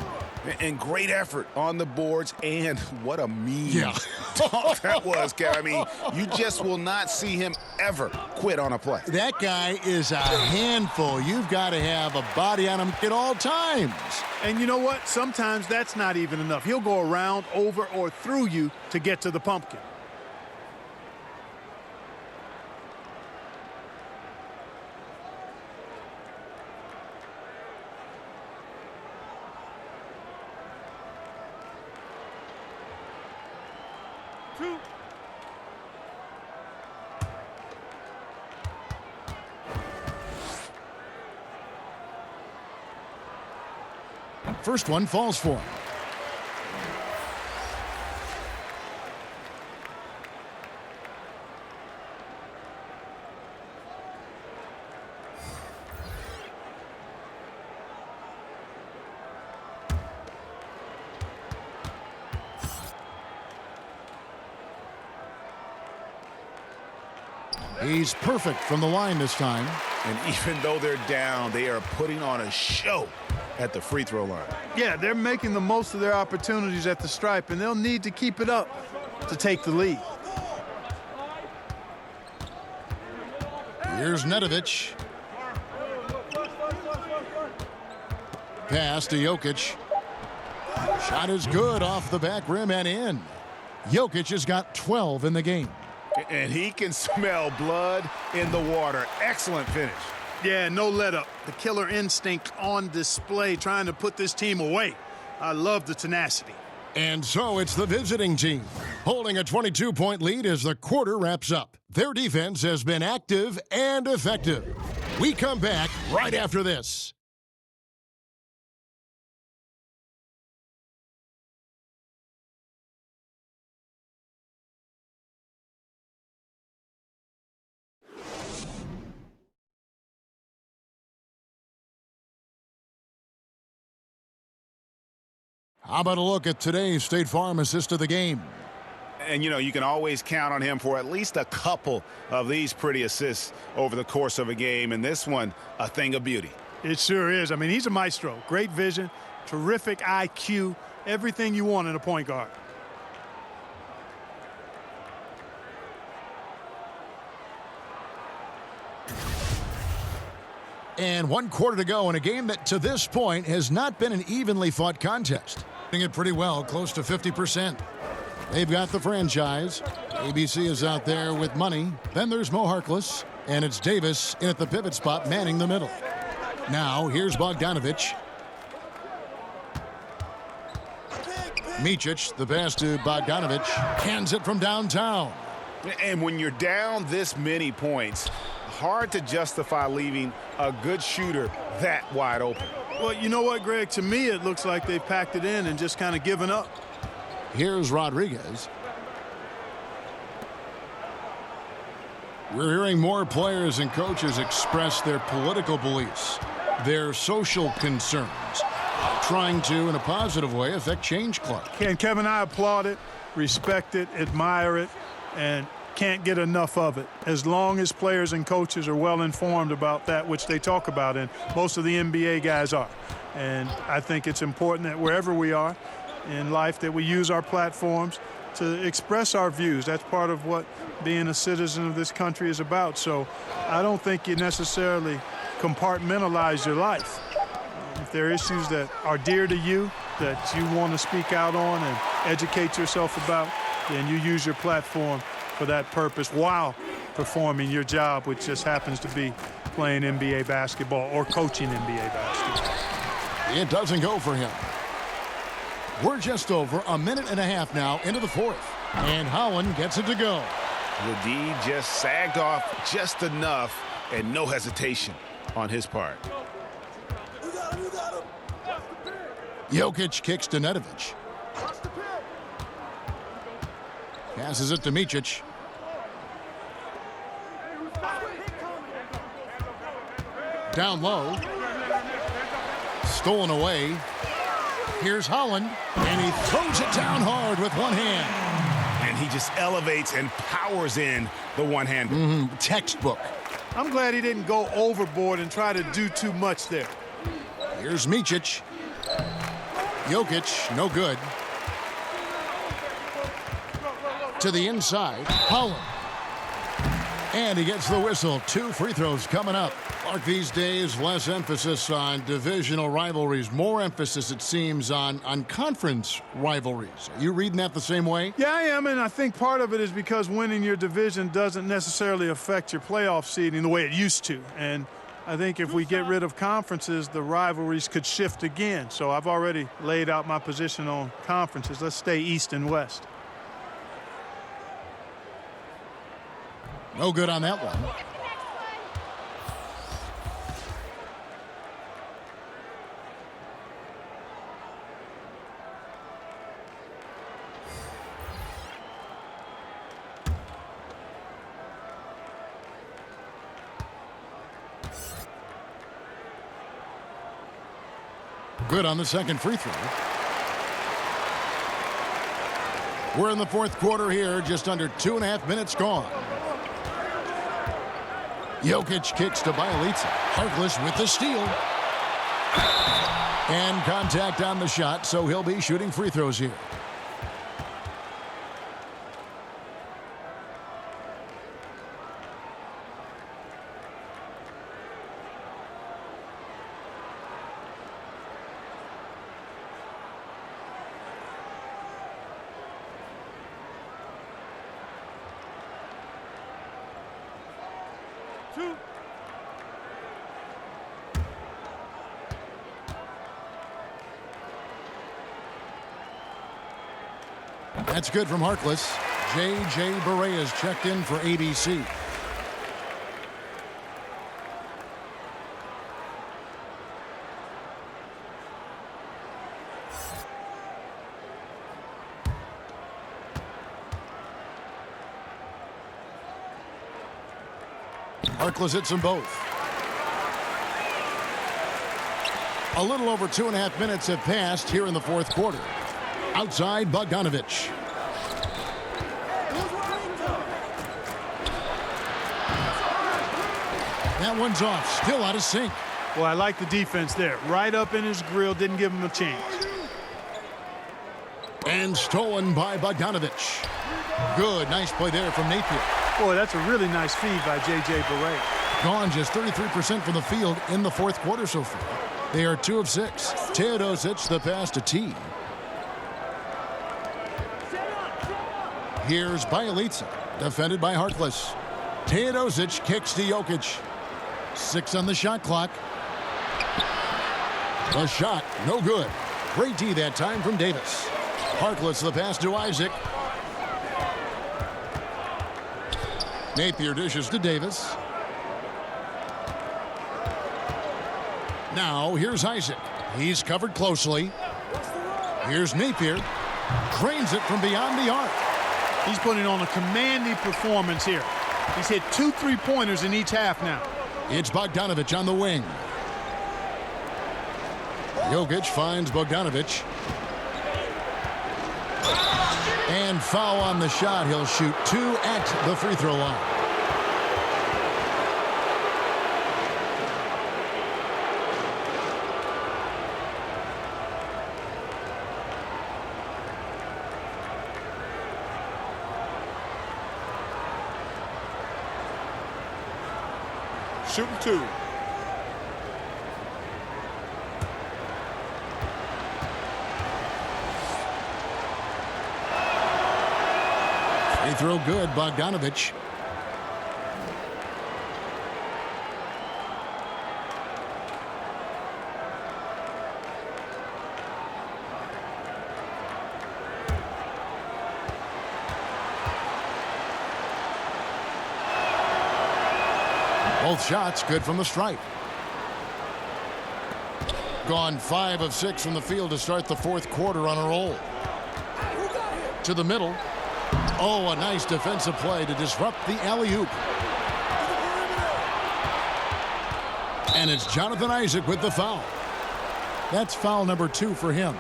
And great effort on the boards, and what a mean dunk that was, Kev. I mean, you just will not see him ever quit on a play. That guy is a handful. You've got to have a body on him at all times. And you know what? Sometimes that's not even enough. He'll go around, over, or through you to get to the pumpkin. First one falls for him. He's perfect from the line this time. And even though they're down, they are putting on a show at the free throw line. Yeah, they're making the most of their opportunities at the stripe, and they'll need to keep it up to take the lead. Here's Nedovic. Pass to Jokic. Shot is good off the back rim and in. Jokic has got 12 in the game. And he can smell blood in the water. Excellent finish. Yeah, no let up. The killer instinct on display, trying to put this team away. I love the tenacity. And so it's the visiting team, holding a 22-point lead as the quarter wraps up. Their defense has been active and effective. We come back right after this. How about a look at today's State Farm assist of the game? And, you know, you can always count on him for at least a couple of these pretty assists over the course of a game. And this one, a thing of beauty. It sure is. I mean, he's a maestro. Great vision, terrific IQ, everything you want in a point guard. And 1 quarter to go in a game that to this point has not been an evenly fought contest. Doing it pretty well, close to 50%. They've got the franchise. ABC is out there with money. Then there's Mo Harkless, and it's Davis in at the pivot spot manning the middle. Now here's Bogdanovich. Micic, the pass to Bogdanovich, hands it from downtown. And when you're down this many points, hard to justify leaving a good shooter that wide open. Well, you know what, Greg? To me, it looks like they've packed it in and just kind of given up. Here's Rodriguez. We're hearing more players and coaches express their political beliefs, their social concerns, trying to, in a positive way, affect change, Clark. And Kevin, I applaud it, respect it, admire it, and can't get enough of it. As long as players and coaches are well informed about that which they talk about, and most of the NBA guys are. And I think it's important that wherever we are in life that we use our platforms to express our views. That's part of what being a citizen of this country is about. So I don't think you necessarily compartmentalize your life. If there are issues that are dear to you that you want to speak out on and educate yourself about, then you use your platform for that purpose while performing your job, which just happens to be playing NBA basketball or coaching NBA basketball. It doesn't go for him. We're just over a minute and a half now into the fourth, and Howland gets it to go. The D just sagged off just enough, and no hesitation on his part. Jokic kicks to Nedovic. Passes it to Micic. Down low. Stolen away. Here's Howland, and he throws it down hard with one hand. And he just elevates and powers in the one-hander. Textbook. I'm glad he didn't go overboard and try to do too much there. Here's Micic. Jokic, no good. To the inside, Howland. And he gets the whistle. 2 free throws coming up. Clark, these days, less emphasis on divisional rivalries. More emphasis, it seems, on conference rivalries. Are you reading that the same way? Yeah, I am, and I think part of it is because winning your division doesn't necessarily affect your playoff seeding the way it used to. And I think if we get rid of conferences, the rivalries could shift again. So I've already laid out my position on conferences. Let's stay East and West. No good on that one. Good on the second free throw. We're in the fourth quarter here, just under 2.5 minutes gone. Jokic kicks to Bielitsa. Harkless with the steal. And contact on the shot, so he'll be shooting free throws here. That's good from Harkless. J.J. Barea is checked in for ABC. Harkless hits them both. A little over 2.5 minutes have passed here in the fourth quarter. Outside, Bogdanovich. That one's off, still out of sync. Well, I like the defense there. Right up in his grill, didn't give him a chance. And stolen by Bogdanovich. Good, nice play there from Napier. Boy, that's a really nice feed by J.J. Barea. Gone just 33% from the field in the fourth quarter so far. They are 2 of 6. Teodosic, the pass to T. Here's Bjelica, defended by Harkless. Teodosic kicks to Jokic. 6 on the shot clock. The shot, no good. Great D that time from Davis. Harkless, the pass to Isaac. Napier dishes to Davis. Now, here's Isaac. He's covered closely. Here's Napier. Drains it from beyond the arc. He's putting on a commanding performance here. He's hit 2 3-pointers in each half now. It's Bogdanovich on the wing. Jokic finds Bogdanovich. And foul on the shot. He'll shoot 2 at the free throw line. Shooting 2. Free throw good, Bogdanovich. Both shots good from the stripe. Gone 5 of 6 from the field to start the fourth quarter on a roll. To the middle. Oh, a nice defensive play to disrupt the alley-oop. And it's Jonathan Isaac with the foul. That's foul number 2 for him.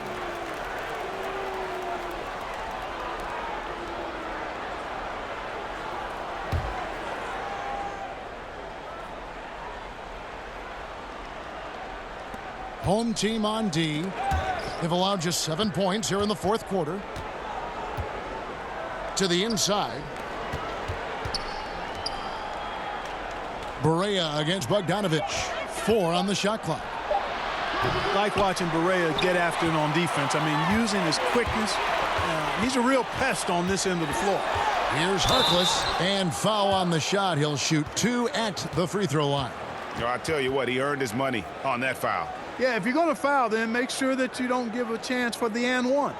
Home team on D. They've allowed just 7 points here in the fourth quarter. To the inside. Barea against Bogdanovich. 4 on the shot clock. Like watching Barea get after it on defense. I mean, using his quickness. He's a real pest on this end of the floor. Here's Harkless. And foul on the shot. He'll shoot 2 at the free throw line. I tell you what, he earned his money on that foul. Yeah, if you're going to foul, then make sure that you don't give a chance for the and one.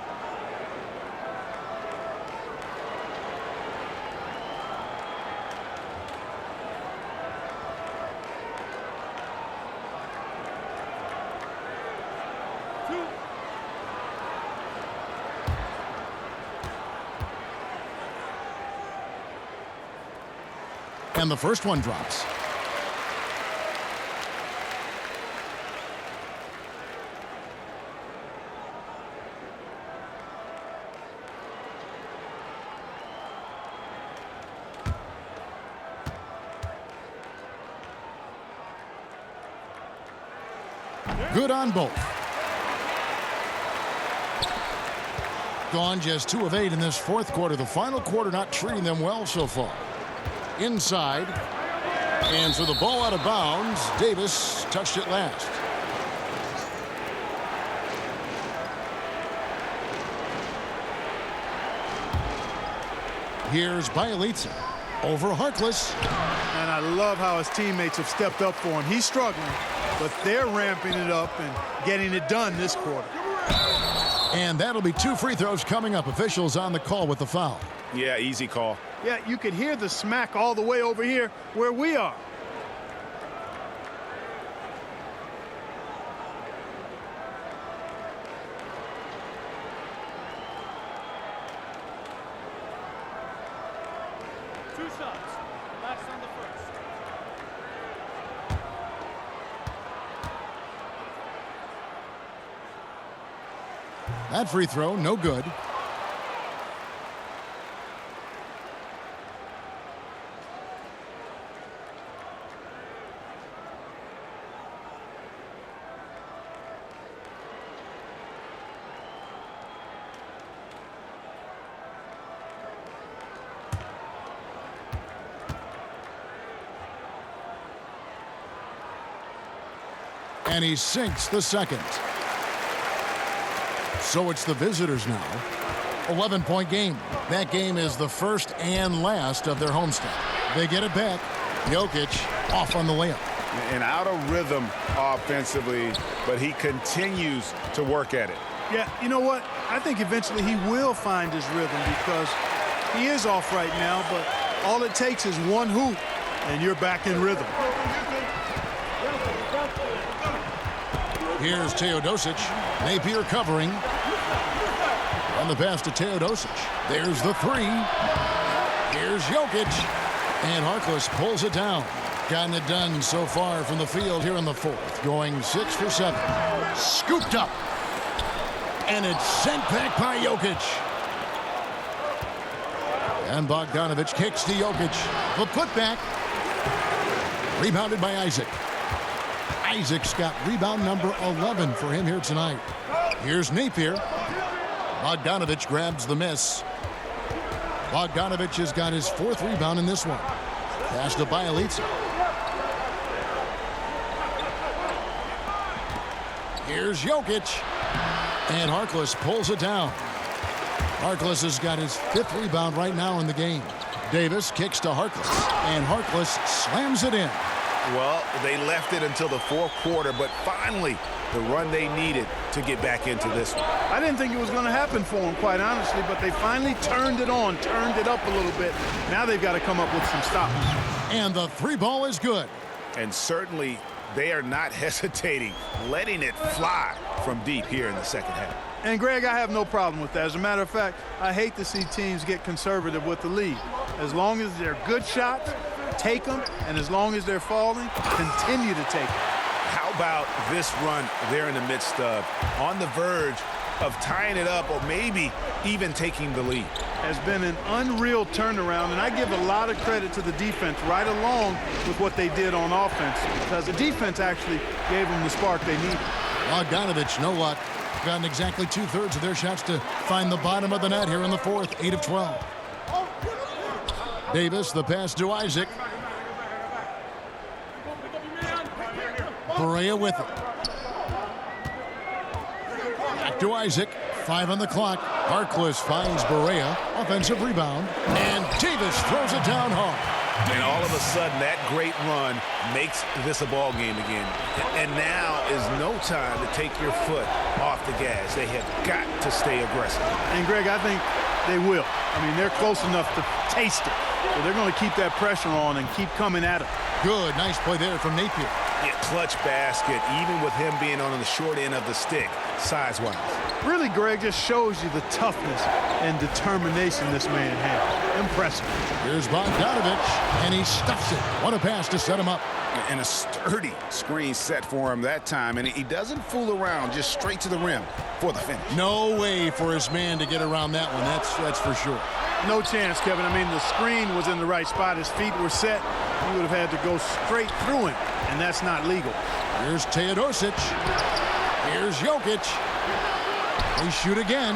And the first one drops. Good on both. Gone just 2 of 8 in this fourth quarter. The final quarter not treating them well so far. Inside. And so the ball out of bounds. Davis touched it last. Here's Bjelica. Over Harkless. And I love how his teammates have stepped up for him. He's struggling, but they're ramping it up and getting it done this quarter. And that'll be 2 free throws coming up. Officials on the call with the foul. Yeah, easy call. Yeah, you could hear the smack all the way over here where we are. That free throw, no good. And he sinks the second. So it's the visitors now. 11-point game. That game is the first and last of their homestand. They get it back. Jokic off on the layup. And out of rhythm offensively, but he continues to work at it. Yeah, you know what? I think eventually he will find his rhythm because he is off right now, but all it takes is one hoop, and you're back in rhythm. Here's Teodosic. Napier covering. On the pass to Teodosic. There's the three. Here's Jokic. And Harkless pulls it down. Gotten it done so far from the field here in the fourth. Going 6 for 7. Scooped up. And it's sent back by Jokic. And Bogdanovic kicks to Jokic. The putback. Rebounded by Isaac. Isaac's got rebound number 11 for him here tonight. Here's Napier. Bogdanovic grabs the miss. Bogdanovic has got his 4th rebound in this one. Pass to Bielitsa. Here's Jokic. And Harkless pulls it down. Harkless has got his 5th rebound right now in the game. Davis kicks to Harkless. And Harkless slams it in. Well, they left it until the fourth quarter, but finally the run they needed to get back into this one. I didn't think it was going to happen for them, quite honestly, but they finally turned it on, turned it up a little bit. Now they've got to come up with some stops. And the 3 ball is good. And certainly they are not hesitating, letting it fly from deep here in the second half. And, Greg, I have no problem with that. As a matter of fact, I hate to see teams get conservative with the lead. As long as they're good shots, take them, and as long as they're falling, continue to take them. How about this run they're in the midst of, on the verge of tying it up or maybe even taking the lead? Has been an unreal turnaround, and I give a lot of credit to the defense right along with what they did on offense because the defense actually gave them the spark they needed. Bogdanovic, no luck. Gotten exactly 2/3 of their shots to find the bottom of the net here in the fourth, 8 of 12. Davis, the pass to Isaac. Correa with it. Back to Isaac. 5 on the clock. Harkless finds Barea. Offensive rebound. And Davis throws it down hard. And all of a sudden, that great run makes this a ball game again. And now is no time to take your foot off the gas. They have got to stay aggressive. And, Greg, I think they will. I mean, they're close enough to taste it. So they're going to keep that pressure on and keep coming at it. Good. Nice play there from Napier. Yeah, clutch basket, even with him being on the short end of the stick, size-wise. Really, Greg, just shows you the toughness and determination this man has. Impressive. Here's Bogdanovic, and he stuffs it. What a pass to set him up. And a sturdy screen set for him that time, and he doesn't fool around, just straight to the rim for the finish. No way for his man to get around that one, that's for sure. No chance, Kevin. I mean, the screen was in the right spot. His feet were set. He would have had to go straight through him, and that's not legal. Here's Teodosic. Here's Jokic. They shoot again.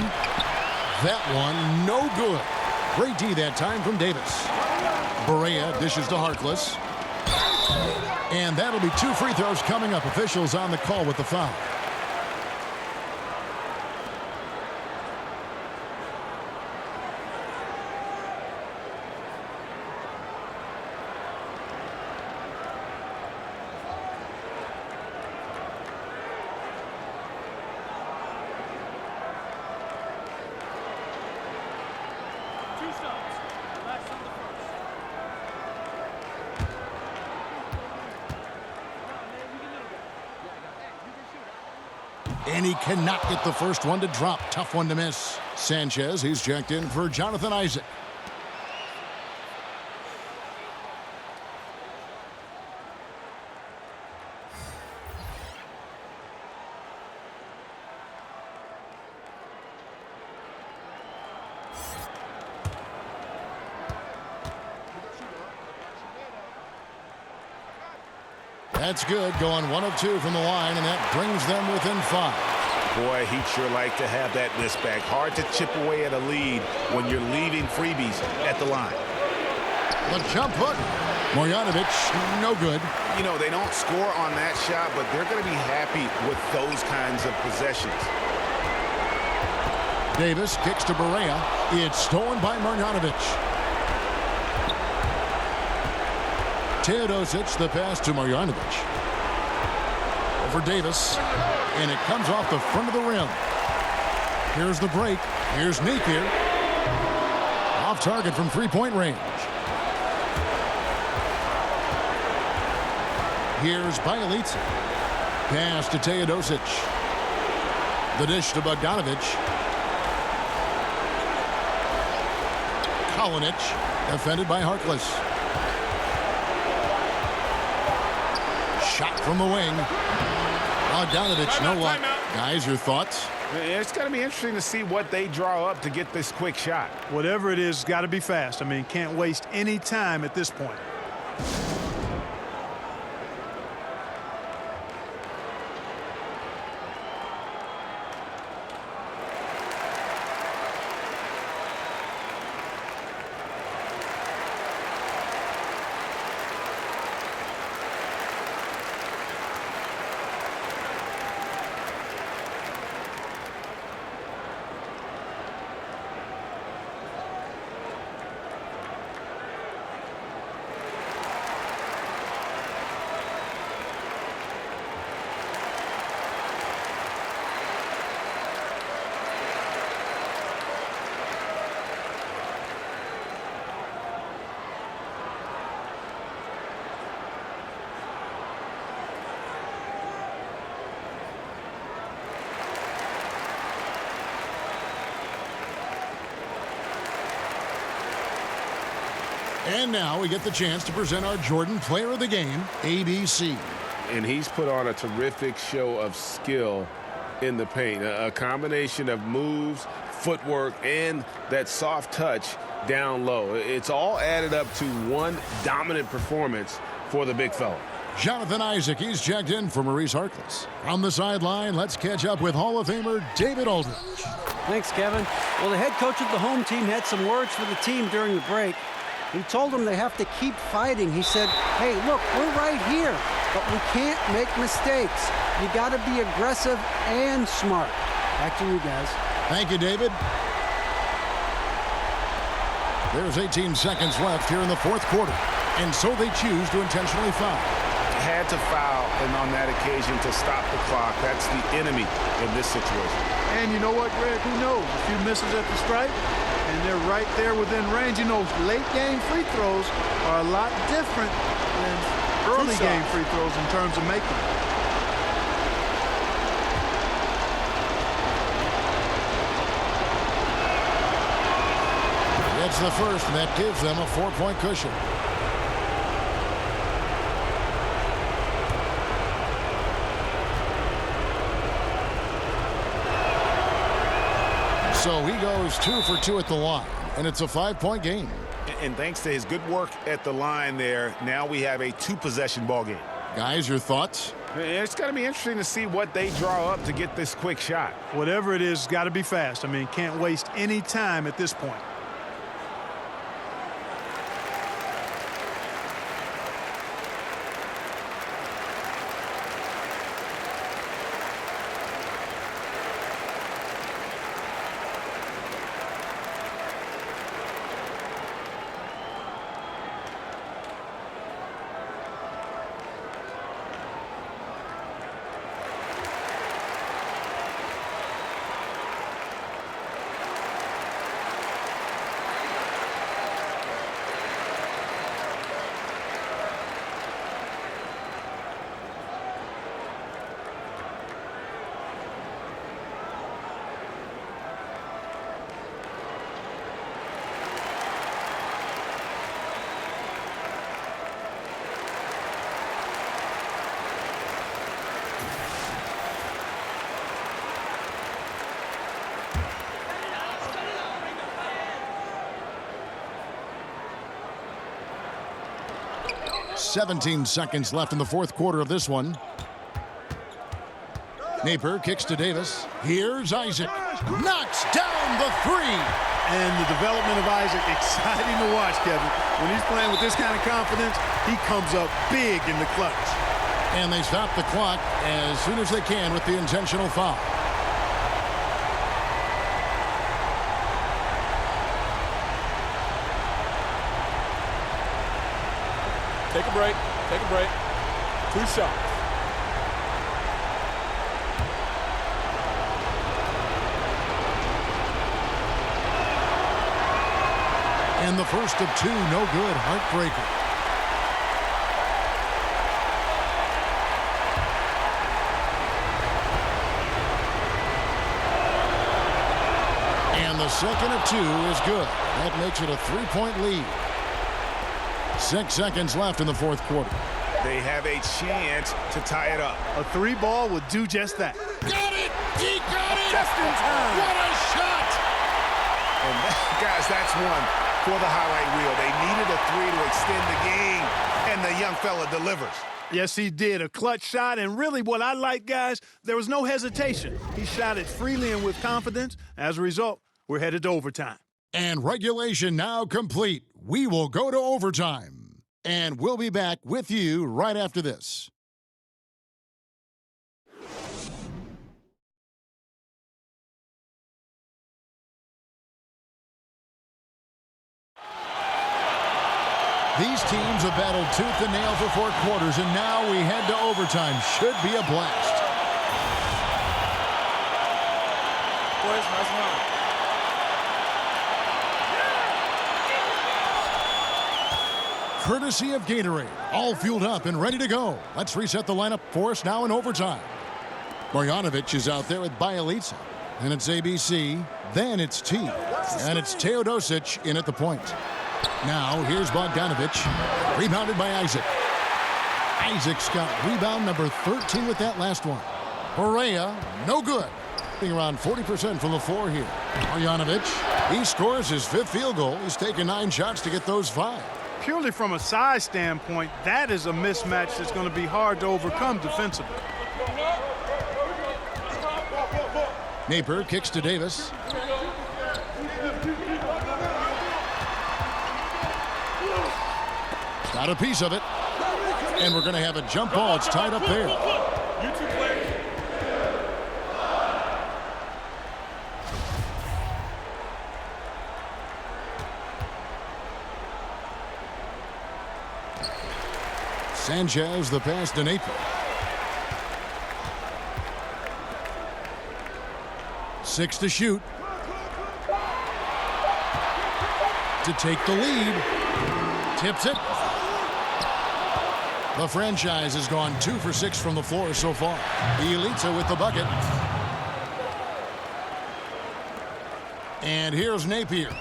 That one, no good. Great D that time from Davis. Barea dishes to Harkless. And that'll be 2 free throws coming up. Officials on the call with the foul. And he cannot get the first one to drop. Tough one to miss. Sanchez, he's checked in for Jonathan Isaac. That's good, going 1 of 2 from the line, and that brings them within 5. Boy, he'd sure like to have that miss back. Hard to chip away at a lead when you're leaving freebies at the line. The jump hook. Marjanovic, no good. You know, they don't score on that shot, but they're going to be happy with those kinds of possessions. Davis kicks to Barea. It's stolen by Marjanovic. Teodosic, the pass to Marjanovic. Over Davis. And it comes off the front of the rim. Here's the break. Here's Napier. Off target from three-point range. Here's Bjelica. Pass to Teodosic. The dish to Bogdanovic. Kalinic, defended by Harkless. Shot from the wing. Bogdanovic, no luck. Guys, your thoughts? It's going to be interesting to see what they draw up to get this quick shot. Whatever it is, got to be fast. I mean, can't waste any time at this point. And now we get the chance to present our Jordan Player of the Game, ABC. And he's put on a terrific show of skill in the paint. A combination of moves, footwork, and that soft touch down low. It's all added up to one dominant performance for the big fella. Jonathan Isaac, he's checked in for Maurice Harkless. On the sideline, let's catch up with Hall of Famer David Aldridge. Thanks, Kevin. Well, the head coach of the home team had some words for the team during the break. He told them they have to keep fighting. He said, hey, look, we're right here, but we can't make mistakes. You got to be aggressive and smart. Back to you guys. Thank you, David. There's 18 seconds left here in the fourth quarter, and so they choose to intentionally foul. Had to foul, and on that occasion to stop the clock. That's the enemy in this situation. And you know what, Greg? Who knows? A few misses at the stripe, and they're right there within range. You know, late-game free throws are a lot different than early-game free throws in terms of making them. It's the first, and that gives them a 4-point cushion. So he goes 2 for 2 at the line, and it's a 5-point game. And thanks to his good work at the line there, now we have a 2-possession ball game. Guys, your thoughts? It's going to be interesting to see what they draw up to get this quick shot. Whatever it is, got to be fast. I mean, can't waste any time at this point. 17 seconds left in the fourth quarter of this one. Napier kicks to Davis. Here's Isaac. Knocks down the three. And the development of Isaac, exciting to watch, Kevin. When he's playing with this kind of confidence, he comes up big in the clutch. And they stop the clock as soon as they can with the intentional foul. Take a break. Take a break. 2 shots. And the first of 2, no good. Heartbreaker. And the second of 2 is good. That makes it a 3-point lead. 6 seconds left in the fourth quarter. They have a chance to tie it up. A 3-ball would do just that. Got it! He got it! Just in time. What a shot! And guys, that's one for the highlight reel. They needed a 3 to extend the game, and the young fella delivers. Yes, he did. A clutch shot, and really what I like, guys, there was no hesitation. He shot it freely and with confidence. As a result, we're headed to overtime. And regulation now complete. We will go to overtime. And we'll be back with you right after this. These teams have battled tooth and nail for 4 quarters, and now we head to overtime. Should be a blast. Boys, nice one. Courtesy of Gatorade, all fueled up and ready to go. Let's reset the lineup for us now in overtime. Marjanovic is out there with Bjelica, and it's ABC, then it's T, and it's Teodosic in at the point. Now, here's Bogdanovic, rebounded by Isaac. Isaac's got rebound number 13 with that last one. Barea, no good. Being around 40% from the floor here. Marjanovic, he scores his 5th field goal. He's taken 9 shots to get those 5. Purely from a size standpoint, that is a mismatch that's going to be hard to overcome defensively. Napier kicks to Davis. Got a piece of it. And we're going to have a jump ball. It's tied up there. You 2 players. Sanchez, the pass to Napier. 6 to shoot. To take the lead. Tips it. The franchise has gone 2 for 6 from the floor so far. Bjelica with the bucket. And here's Napier.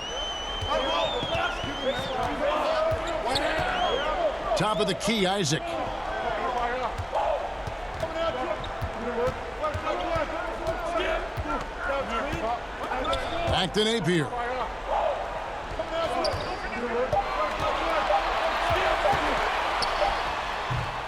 Top of the key, Isaac. Back to Napier.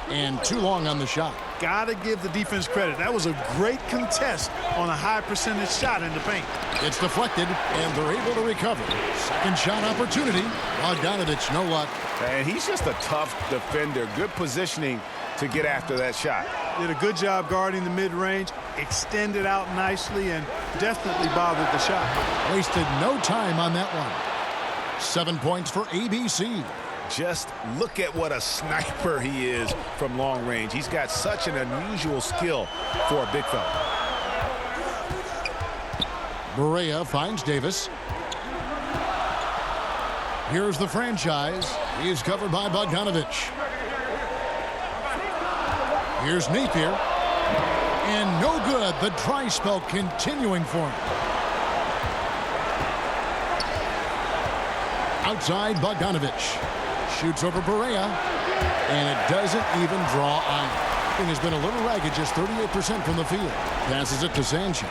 And too long on the shot. Gotta give the defense credit. That was a great contest on a high percentage shot in the paint. It's deflected, and they're able to recover. Second shot opportunity. Bogdanovic, no luck. And he's just a tough defender. Good positioning to get after that shot. Did a good job guarding the mid-range, extended out nicely, and definitely bothered the shot. Wasted no time on that one. 7 points for ABC. Just look at what a sniper he is from long range. He's got such an unusual skill for a big fella. Barea finds Davis. Here's the franchise. He's covered by Bogdanovic. Here's Napier. And no good. The dry spell continuing for him. Outside, Bogdanovic. Shoots over Barea. And it doesn't even draw iron. Thing has been a little ragged, just 38% from the field. Passes it to Sanchez.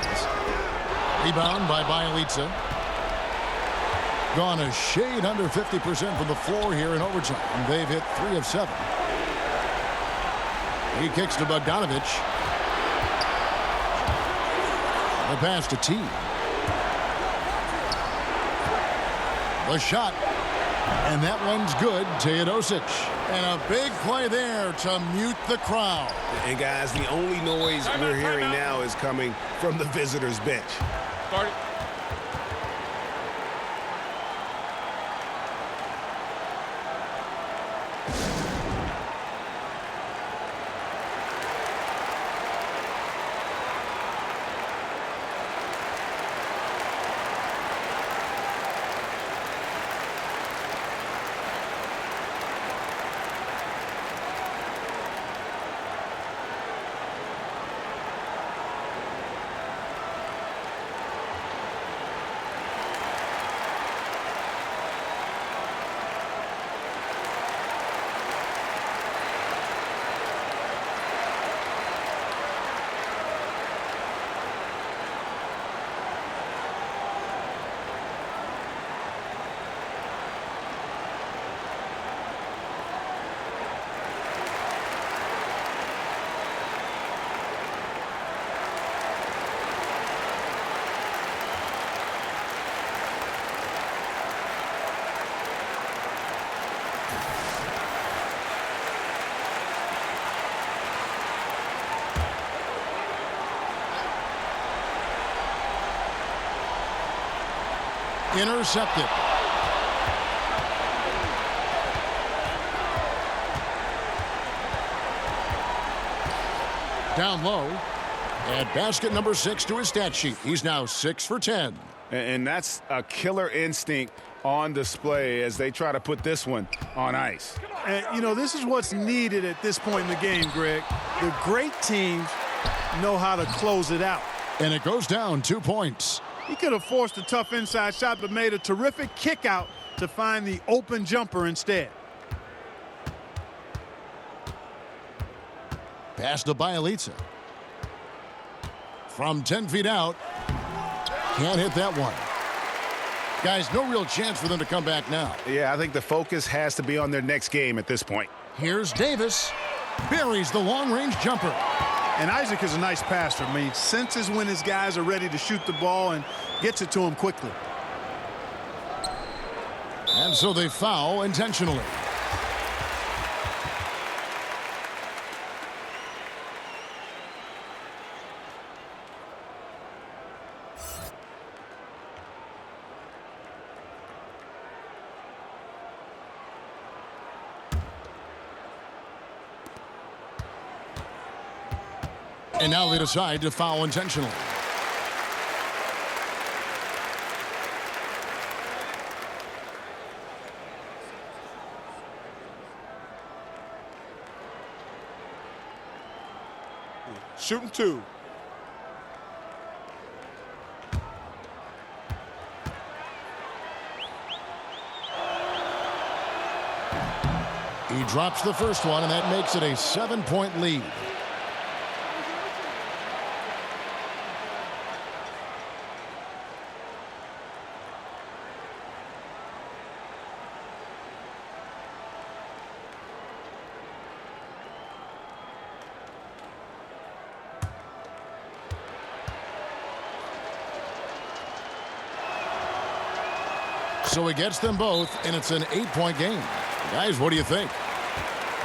Rebound by Bjelica. Gone a shade under 50% from the floor here in overtime. They've hit 3 of 7. He kicks to Bogdanovich. The pass to T. The shot. And that one's good. Teodosic. And a big play there to mute the crowd. And guys, the only noise we're hearing now is coming from the visitors' bench. Start it. Intercepted. Down low. At basket number 6 to his stat sheet. He's now 6 for 10. And that's a killer instinct on display as they try to put this one on ice. And, you know, this is what's needed at this point in the game, Greg. The great teams know how to close it out. And it goes down 2 points. He could have forced a tough inside shot, but made a terrific kick out to find the open jumper instead. Pass to Bielitsa. From 10 feet out. Can't hit that one. Guys, no real chance for them to come back now. Yeah, I think the focus has to be on their next game at this point. Here's Davis. Buries the long-range jumper. And Isaac is a nice passer. I mean, he senses when his guys are ready to shoot the ball and gets it to him quickly. And so they foul intentionally. And now they decide to foul intentionally. Shooting 2. He drops the first one, and that makes it a 7-point lead. So he gets them both, and it's an 8-point game. Guys, what do you think?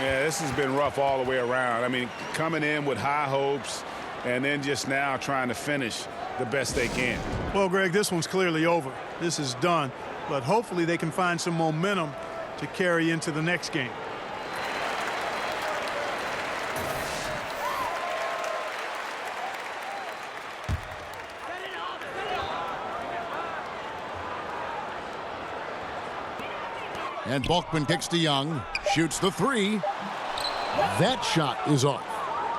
Yeah, this has been rough all the way around. I mean, coming in with high hopes and then just now trying to finish the best they can. Well, Greg, this one's clearly over. This is done. But hopefully they can find some momentum to carry into the next game. And Bulkman kicks to Young, shoots the 3. That shot is off.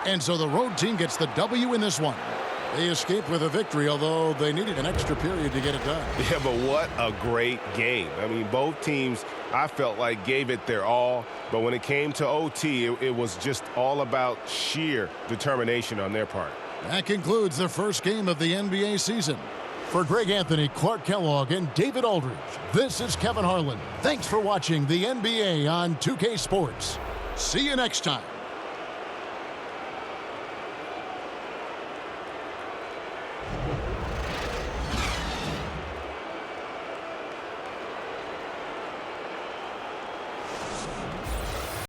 And so the road team gets the W in this one. They escape with a victory, although they needed an extra period to get it done. Yeah, but what a great game. I mean, both teams, I felt like, gave it their all. But when it came to OT, it was just all about sheer determination on their part. That concludes the first game of the NBA season. For Greg Anthony, Clark Kellogg, and David Aldridge, this is Kevin Harlan. Thanks for watching the NBA on 2K Sports. See you next time.